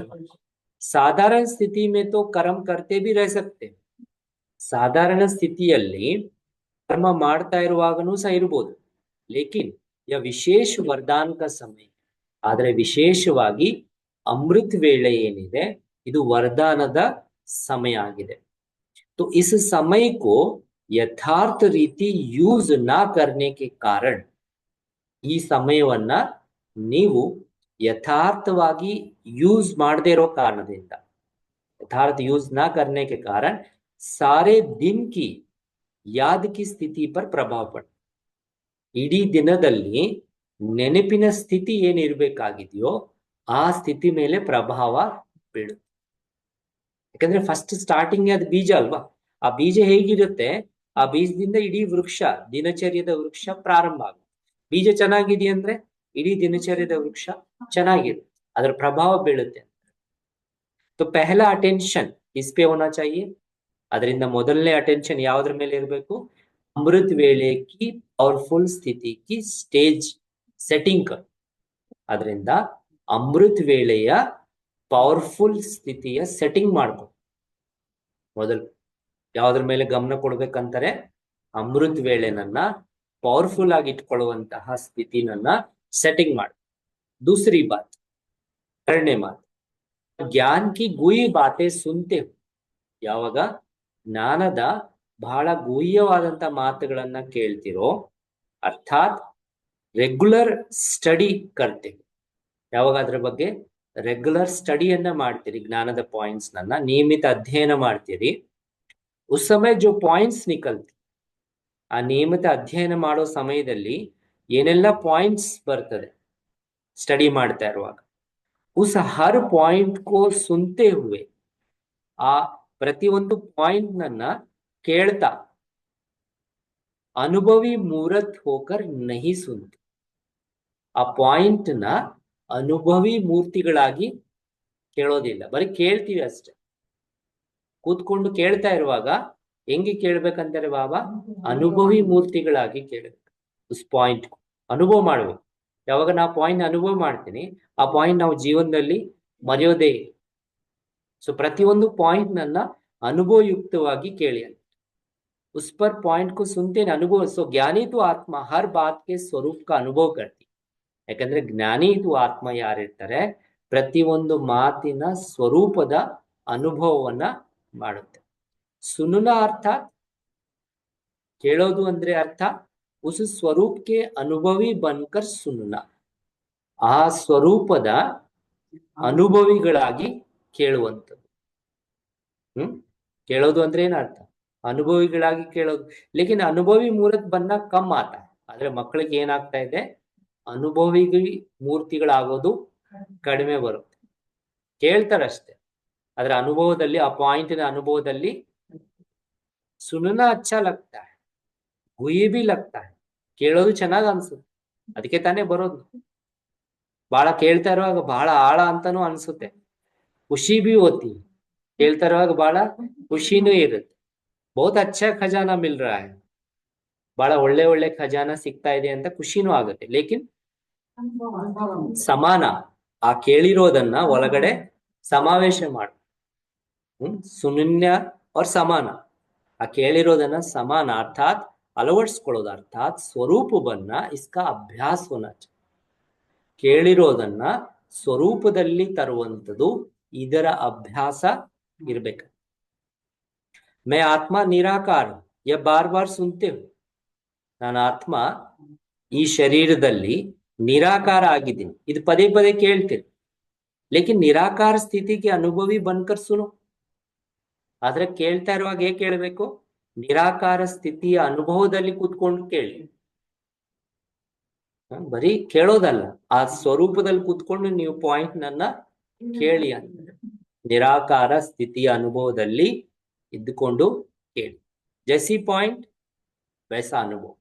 ಸಾಧಾರಣ ಸ್ಥಿತಿ ಮೇ ತೋ ಕರ್ಮ ಕರ್ತೆ ಬಿ ರಹ ಸಕ್ತೆ, ಸಾಧಾರಣ ಸ್ಥಿತಿಯಲ್ಲಿ ಕರ್ಮ ಮಾಡ್ತಾ ಇರುವಾಗನೂ ಸಹ ಇರ್ಬೋದು, ಲೇಕಿನ್ ಯ ವಿಶೇಷ ವರದಾನ ಕ ಸಮಯ, ಆದ್ರೆ ವಿಶೇಷವಾಗಿ ಅಮೃತ ವೇಳೆ ಏನಿದೆ ಇದು ವರದಾನದ ಸಮಯ ಆಗಿದೆ. तो इस समय को यथार्थ रीति यूज ना करने के कारण, ಈ ಸಮಯವನ್ನ ನೀವು यथार्थವಾಗಿ यूज ಮಾಡದೇ ಇರೋ ಕಾರಣದಿಂದ, यथार्थ यूज ना करने के कारण सारे दिन की याद की स्थिति पर प्रभाव पड़ता. ಇಡೀ ದಿನದಲ್ಲಿ ನೆನಪಿನ ಸ್ಥಿತಿ ಏನಿರಬೇಕಾಗಿದೆಯೋ ಆ ಸ್ಥಿತಿ ಮೇಲೆ ಪ್ರಭಾವ ಬೀಳುತ್ತೆ. ಯಾಕಂದ್ರೆ ಫಸ್ಟ್ ಸ್ಟಾರ್ಟಿಂಗ್ ಅದು ಬೀಜ ಅಲ್ವಾ, ಆ ಬೀಜ ಹೇಗಿರುತ್ತೆ, ಆ ಬೀಜದಿಂದ ಇಡೀ ವೃಕ್ಷ, ದಿನಚರ್ಯದ ವೃಕ್ಷ ಪ್ರಾರಂಭ ಆಗುತ್ತೆ. ಬೀಜ ಚೆನ್ನಾಗಿದೆ ಅಂದ್ರೆ ಇಡೀ ದಿನಚರ್ಯದ ವೃಕ್ಷ ಚೆನ್ನಾಗಿರುತ್ತೆ, ಅದರ ಪ್ರಭಾವ ಬೀಳುತ್ತೆ. तो पहला अटेंशन इस पे होना चाहिए. ಅದರಿಂದ ಮೊದಲನೇ ಅಟೆನ್ಷನ್ ಯಾವುದ್ರ ಮೇಲೆ ಇರಬೇಕು, ಅಮೃತ ವೇಳೆ ಕಿ ಪವರ್ಫುಲ್ ಸ್ಥಿತಿ ಕಿ ಸ್ಟೇಜ್ ಸೆಟ್ಟಿಂಗ್. ಅದರಿಂದ ಅಮೃತ ವೇಳೆಯ ಪವರ್ಫುಲ್ ಸ್ಥಿತಿಯ ಸೆಟ್ಟಿಂಗ್ ಮಾಡ್ಕೊ. ಮೊದಲು ಯಾವುದ್ರ ಮೇಲೆ ಗಮನ ಕೊಡ್ಬೇಕಂತಾರೆ, ಅಮೃತ ವೇಳೆನನ್ನ ಪವರ್ಫುಲ್ ಆಗಿ ಇಟ್ಕೊಳ್ಳುವಂತಹ ಸ್ಥಿತಿನನ್ನ ಸೆಟ್ಟಿಂಗ್ ಮಾಡಿ. दूसरी बात, ಎರಡನೇ ಮಾತು, ज्ञान की गुई बातें सुनते हो. ಯಾವಾಗ ಜ್ಞಾನದ ಬಹಳ ಗುಹ್ಯವಾದಂತ ಮಾತುಗಳನ್ನ ಕೇಳ್ತಿರೋ, ಅರ್ಥಾತ್ ರೆಗ್ಯುಲರ್ ಸ್ಟಡಿ ಕರ್ತೆ, ಯಾವಾಗ ಅದ್ರ ಬಗ್ಗೆ ರೆಗ್ಯುಲರ್ ಸ್ಟಡಿಯನ್ನ ಮಾಡ್ತೀರಿ, ಜ್ಞಾನದ ಪಾಯಿಂಟ್ಸ್ ನನ್ನ ನಿಯಮಿತ ಅಧ್ಯಯನ ಮಾಡ್ತೀರಿ, ಉಸ್ ಸಮಯ ಜೋ ಪಾಯಿಂಟ್ಸ್ ನಿಕಲ್ತಿ, ಆ ನಿಯಮಿತ ಅಧ್ಯಯನ ಮಾಡೋ ಸಮಯದಲ್ಲಿ ಏನೆಲ್ಲ ಪಾಯಿಂಟ್ಸ್ ಬರ್ತದೆ ಸ್ಟಡಿ ಮಾಡ್ತಾ ಇರುವಾಗ, ಉಸ್ ಹರ್ ಪಾಯಿಂಟ್ ಕೋ ಸುನ್ತೆ ಹುವೆ, ಆ ಪ್ರತಿಯೊಂದು ಪಾಯಿಂಟ್ ನನ್ನ ಕೇಳ್ತಾ, ಅನುಭವಿ ಮೂರತ್ ಹೋಕರ್ ನಹಿ ಸುನ್ತೆ, ಆ ಪಾಯಿಂಟ್ ನ ಅನುಭವಿ ಮೂರ್ತಿಗಳಾಗಿ ಕೇಳೋದಿಲ್ಲ, ಬರೀ ಕೇಳ್ತೀವಿ ಅಷ್ಟೆ. ಕೂತ್ಕೊಂಡು ಕೇಳ್ತಾ ಇರುವಾಗ ಹೆಂಗೆ ಕೇಳ್ಬೇಕಂತಾರೆ ಬಾಬಾ, ಅನುಭವಿ ಮೂರ್ತಿಗಳಾಗಿ ಕೇಳಬೇಕು. ಉಸ್ ಪಾಯಿಂಟ್ ಅನುಭವ ಮಾಡ್ಬೇಕು. ಯಾವಾಗ ನಾ ಪಾಯಿಂಟ್ ಅನುಭವ ಮಾಡ್ತೀನಿ, ಆ ಪಾಯಿಂಟ್ ನಾವು ಜೀವನದಲ್ಲಿ ಮರೆಯೋದೇ. ಸೊ ಪ್ರತಿಯೊಂದು ಪಾಯಿಂಟ್ ನನ್ನ ಅನುಭವಯುಕ್ತವಾಗಿ ಕೇಳಿ ಅಂತ. ಉಸ್ ಪರ್ ಪಾಯಿಂಟ್ ಕು ಸುನ್ತೆ ಅನುಭವ. ಸೊ ಜ್ಞಾನಿ ತು ಆತ್ಮ ಹರ್ ಬಾತ್ ಕೆ ಸ್ವರೂಪ ಕ ಅನುಭವ ಕರ್ತಿ. ಯಾಕಂದ್ರೆ ಜ್ಞಾನಿ ತು ಆತ್ಮ ಯಾರಿರ್ತಾರೆ, ಪ್ರತಿಯೊಂದು ಮಾತಿನ ಸ್ವರೂಪದ ಅನುಭವವನ್ನ ಮಾಡುತ್ತೆ. ಸುನುನ ಅರ್ಥ ಕೇಳೋದು ಅಂದ್ರೆ ಅರ್ಥ, ಉಸ್ ಸ್ವರೂಪಕ್ಕೆ ಅನುಭವಿ ಬನ್ಕರ್ ಸುನುನ, ಆ ಸ್ವರೂಪದ ಅನುಭವಿಗಳಾಗಿ ಕೇಳುವಂಥದ್ದು. ಕೇಳೋದು ಅಂದ್ರೆ ಏನರ್ಥ, ಅನುಭವಿಗಳಾಗಿ ಕೇಳೋದು. ಲೇಕಿನ್ ಅನುಭವಿ ಮೂರತ್ ಬನ್ನ ಕಮ್ ಆತ, ಆದ್ರೆ ಮಕ್ಕಳಿಗೆ ಏನಾಗ್ತಾ ಇದೆ, ಅನುಭವಿ ಮೂರ್ತಿಗಳಾಗೋದು ಕಡಿಮೆ ಬರುತ್ತೆ. ಕೇಳ್ತಾರಷ್ಟೆ, ಅದರ ಅನುಭವದಲ್ಲಿ, ಆ ಪಾಯಿಂಟಿನ ಅನುಭವದಲ್ಲಿ ಸುನನ ಅಚ್ಚ ಲಗ್ತಾ ಹೈ, ಗುಯಿ ಬಿ ಲಗ್ತಾ ಹೈ, ಕೇಳೋದು ಚೆನ್ನಾಗ್ ಅನ್ಸುತ್ತೆ, ಅದಕ್ಕೆ ತಾನೇ ಬರೋದು. ಬಹಳ ಕೇಳ್ತಾ ಇರುವಾಗ ಬಹಳ ಆಳ ಅಂತಾನೂ ಅನ್ಸುತ್ತೆ, ಖುಷಿ ಬಿ ಹೋತಿ, ಕೇಳ್ತಾ ಇರುವಾಗ ಬಹಳ ಖುಷಿನೂ ಇರುತ್ತೆ. ಬಹುತ್ ಅಚ್ಚಾ ಖಜಾನಾ ಮಿಲ್ ರಹಾ ಹೈ, ಬಹಳ ಒಳ್ಳೆ ಒಳ್ಳೆ ಖಜಾನ ಸಿಗ್ತಾ ಇದೆ ಅಂತ ಖುಷಿನೂ ಆಗುತ್ತೆ. ಲೇಕಿನ್ ಸಮಾನ, ಆ ಕೇಳಿರೋದನ್ನ ಒಳಗಡೆ ಸಮಾವೇಶ ಮಾಡು. ಸುನಿನ್ಯ ಅವ್ರ ಸಮಾನ, ಆ ಕೇಳಿರೋದನ್ನ ಸಮಾನ ಅರ್ಥಾತ್ ಅಳವಡಿಸ್ಕೊಳ್ಳೋದು, ಅರ್ಥಾತ್ ಸ್ವರೂಪ ಬನ್ನ ಇಸ್ಕಾ ಅಭ್ಯಾಸ ಹೋನಾ ಚಾಹಿಯೆ. ಕೇಳಿರೋದನ್ನ ಸ್ವರೂಪದಲ್ಲಿ ತರುವಂಥದ್ದು, ಇದರ ಅಭ್ಯಾಸ ಇರ್ಬೇಕು. ಮೈ ಆತ್ಮ ನಿರಾಕಾರ ಯ ಬಾರ್ ಬಾರ್ ಸುನ್ತೆ ಹೋ, ನಾನು ಆತ್ಮ ಈ ಶರೀರದಲ್ಲಿ ನಿರಾಕಾರ ಆಗಿದ್ದೀನಿ, ಇದು ಪದೇ ಪದೇ ಕೇಳ್ತೀನಿ. ಲೇಕಿನ್ ನಿರಾಕಾರ ಸ್ಥಿತಿಗೆ ಅನುಭವಿ ಬನ್ಕರ್ ಸುನು. ಆದ್ರೆ ಕೇಳ್ತಾ ಇರುವಾಗ ಹೇಗೆ ಕೇಳಬೇಕು, ನಿರಾಕಾರ ಸ್ಥಿತಿಯ ಅನುಭವದಲ್ಲಿ ಕೂತ್ಕೊಂಡು ಕೇಳಿ. ಬರೀ ಕೇಳೋದಲ್ಲ, ಆ ಸ್ವರೂಪದಲ್ಲಿ ಕೂತ್ಕೊಂಡು ನೀವು ಪಾಯಿಂಟ್ ನನ್ನ ಕೇಳಿ ಅಂತ. ನಿರಾಕಾರ ಸ್ಥಿತಿಯ ಅನುಭವದಲ್ಲಿ ಇದ್ದುಕೊಂಡು ಕೇಳಿ. ಜೈಸಿ ಪಾಯಿಂಟ್ ವೈಸಾ ಅನುಭವ.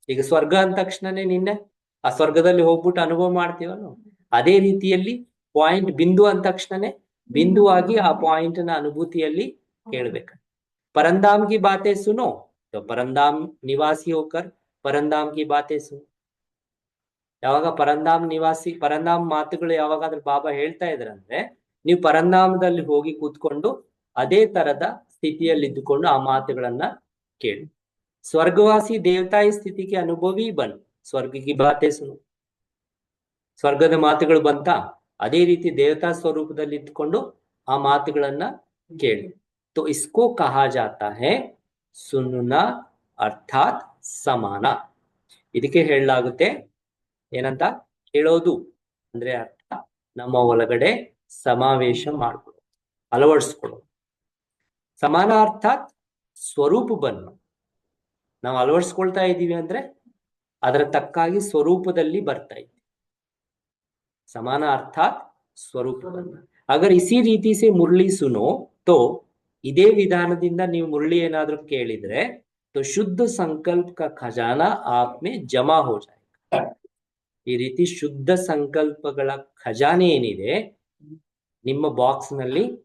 ಈಗ ಸ್ವರ್ಗ ಅಂದ ತಕ್ಷಣನೇ ನಿನ್ನೆ ಆ ಸ್ವರ್ಗದಲ್ಲಿ ಹೋಗ್ಬಿಟ್ಟು ಅನುಭವ ಮಾಡ್ತೀವಲ್ಲ, ಅದೇ ರೀತಿಯಲ್ಲಿ ಪಾಯಿಂಟ್ ಬಿಂದು ಅಂದ ತಕ್ಷಣನೇ ಬಿಂದುವಾಗಿ ಆ ಪಾಯಿಂಟ್ ನ ಅನುಭೂತಿಯಲ್ಲಿ ಕೇಳ್ಬೇಕು. ಪರಂಧಾಮ್ ಕಿ ಬಾತೆ ಸುನೋ, ಪರಂಧಾಮ್ ನಿವಾಸಿ ಹೋಕರ್ ಪರಂಧಾಮ್ ಕಿ ಬಾತೆ ಸುನೋ. ಯಾವಾಗ ಪರಂಧಾಮ್ ನಿವಾಸಿ, ಪರಂಧಾಮ್ ಮಾತುಗಳು ಯಾವಾಗಾದ್ರೂ ಬಾಬಾ ಹೇಳ್ತಾ ಇದ್ರಂದ್ರೆ, ನೀವು ಪರಂಧಾಮದಲ್ಲಿ ಹೋಗಿ ಕೂತ್ಕೊಂಡು ಅದೇ ತರದ ಸ್ಥಿತಿಯಲ್ಲಿ ಇದ್ದುಕೊಂಡು ಆ ಮಾತುಗಳನ್ನ ಕೇಳಿ. ಸ್ವರ್ಗವಾಸಿ ದೇವತಾಯಿ ಸ್ಥಿತಿಗೆ ಅನುಭವಿ ಬನ್, ಸ್ವರ್ಗಕ್ಕೆ ಬಾತೆ ಸುನು. ಸ್ವರ್ಗದ ಮಾತುಗಳು ಬಂತ, ಅದೇ ರೀತಿ ದೇವತಾ ಸ್ವರೂಪದಲ್ಲಿ ಇದ್ದುಕೊಂಡು ಆ ಮಾತುಗಳನ್ನ ಕೇಳಿ. तो इसको कहा जाता है सुनना अर्थात ಸಮಾನ. ಇದಕ್ಕೆ ಹೇಳಲಾಗುತ್ತೆ ಏನಂತ, ಕೇಳೋದು ಅಂದ್ರೆ ಅರ್ಥ ನಮ್ಮ ಒಳಗಡೆ ಸಮಾವೇಶ ಮಾಡ್ಕೊಳ್ಳೋದು, ಅಳವಡಿಸ್ಕೊಳ್ಳೋದು. ಸಮಾನ ಅರ್ಥಾತ್ ಸ್ವರೂಪ ಬನ್ನು ನಾವು ಅಳವಡಿಸ್ಕೊಳ್ತಾ ಇದ್ದೀವಿ ಅಂದ್ರೆ ಅದರ ತಕ್ಕಾಗಿ ಸ್ವರೂಪದಲ್ಲಿ ಬರ್ತಾ ಇದ್ದೀವಿ. समान अर्थात स्वरूप बनना. अगर इसी ರೀತಿ से मुरली सुनो तो ಇದೇ ವಿಧಾನದಿಂದ ನೀವು ಮುರಳಿ ಏನಾದರೂ ಕೇಳಿದ್ರೆ तो शुद्ध संकल्प का खजाना आप में जमा हो जाएगा. ಈ ರೀತಿ ಶುದ್ಧ ಸಂಕಲ್ಪಗಳ ಖಜಾನೆ ಏನಿದೆ ನಿಮ್ಮ ಬಾಕ್ಸ್ ನಲ್ಲಿ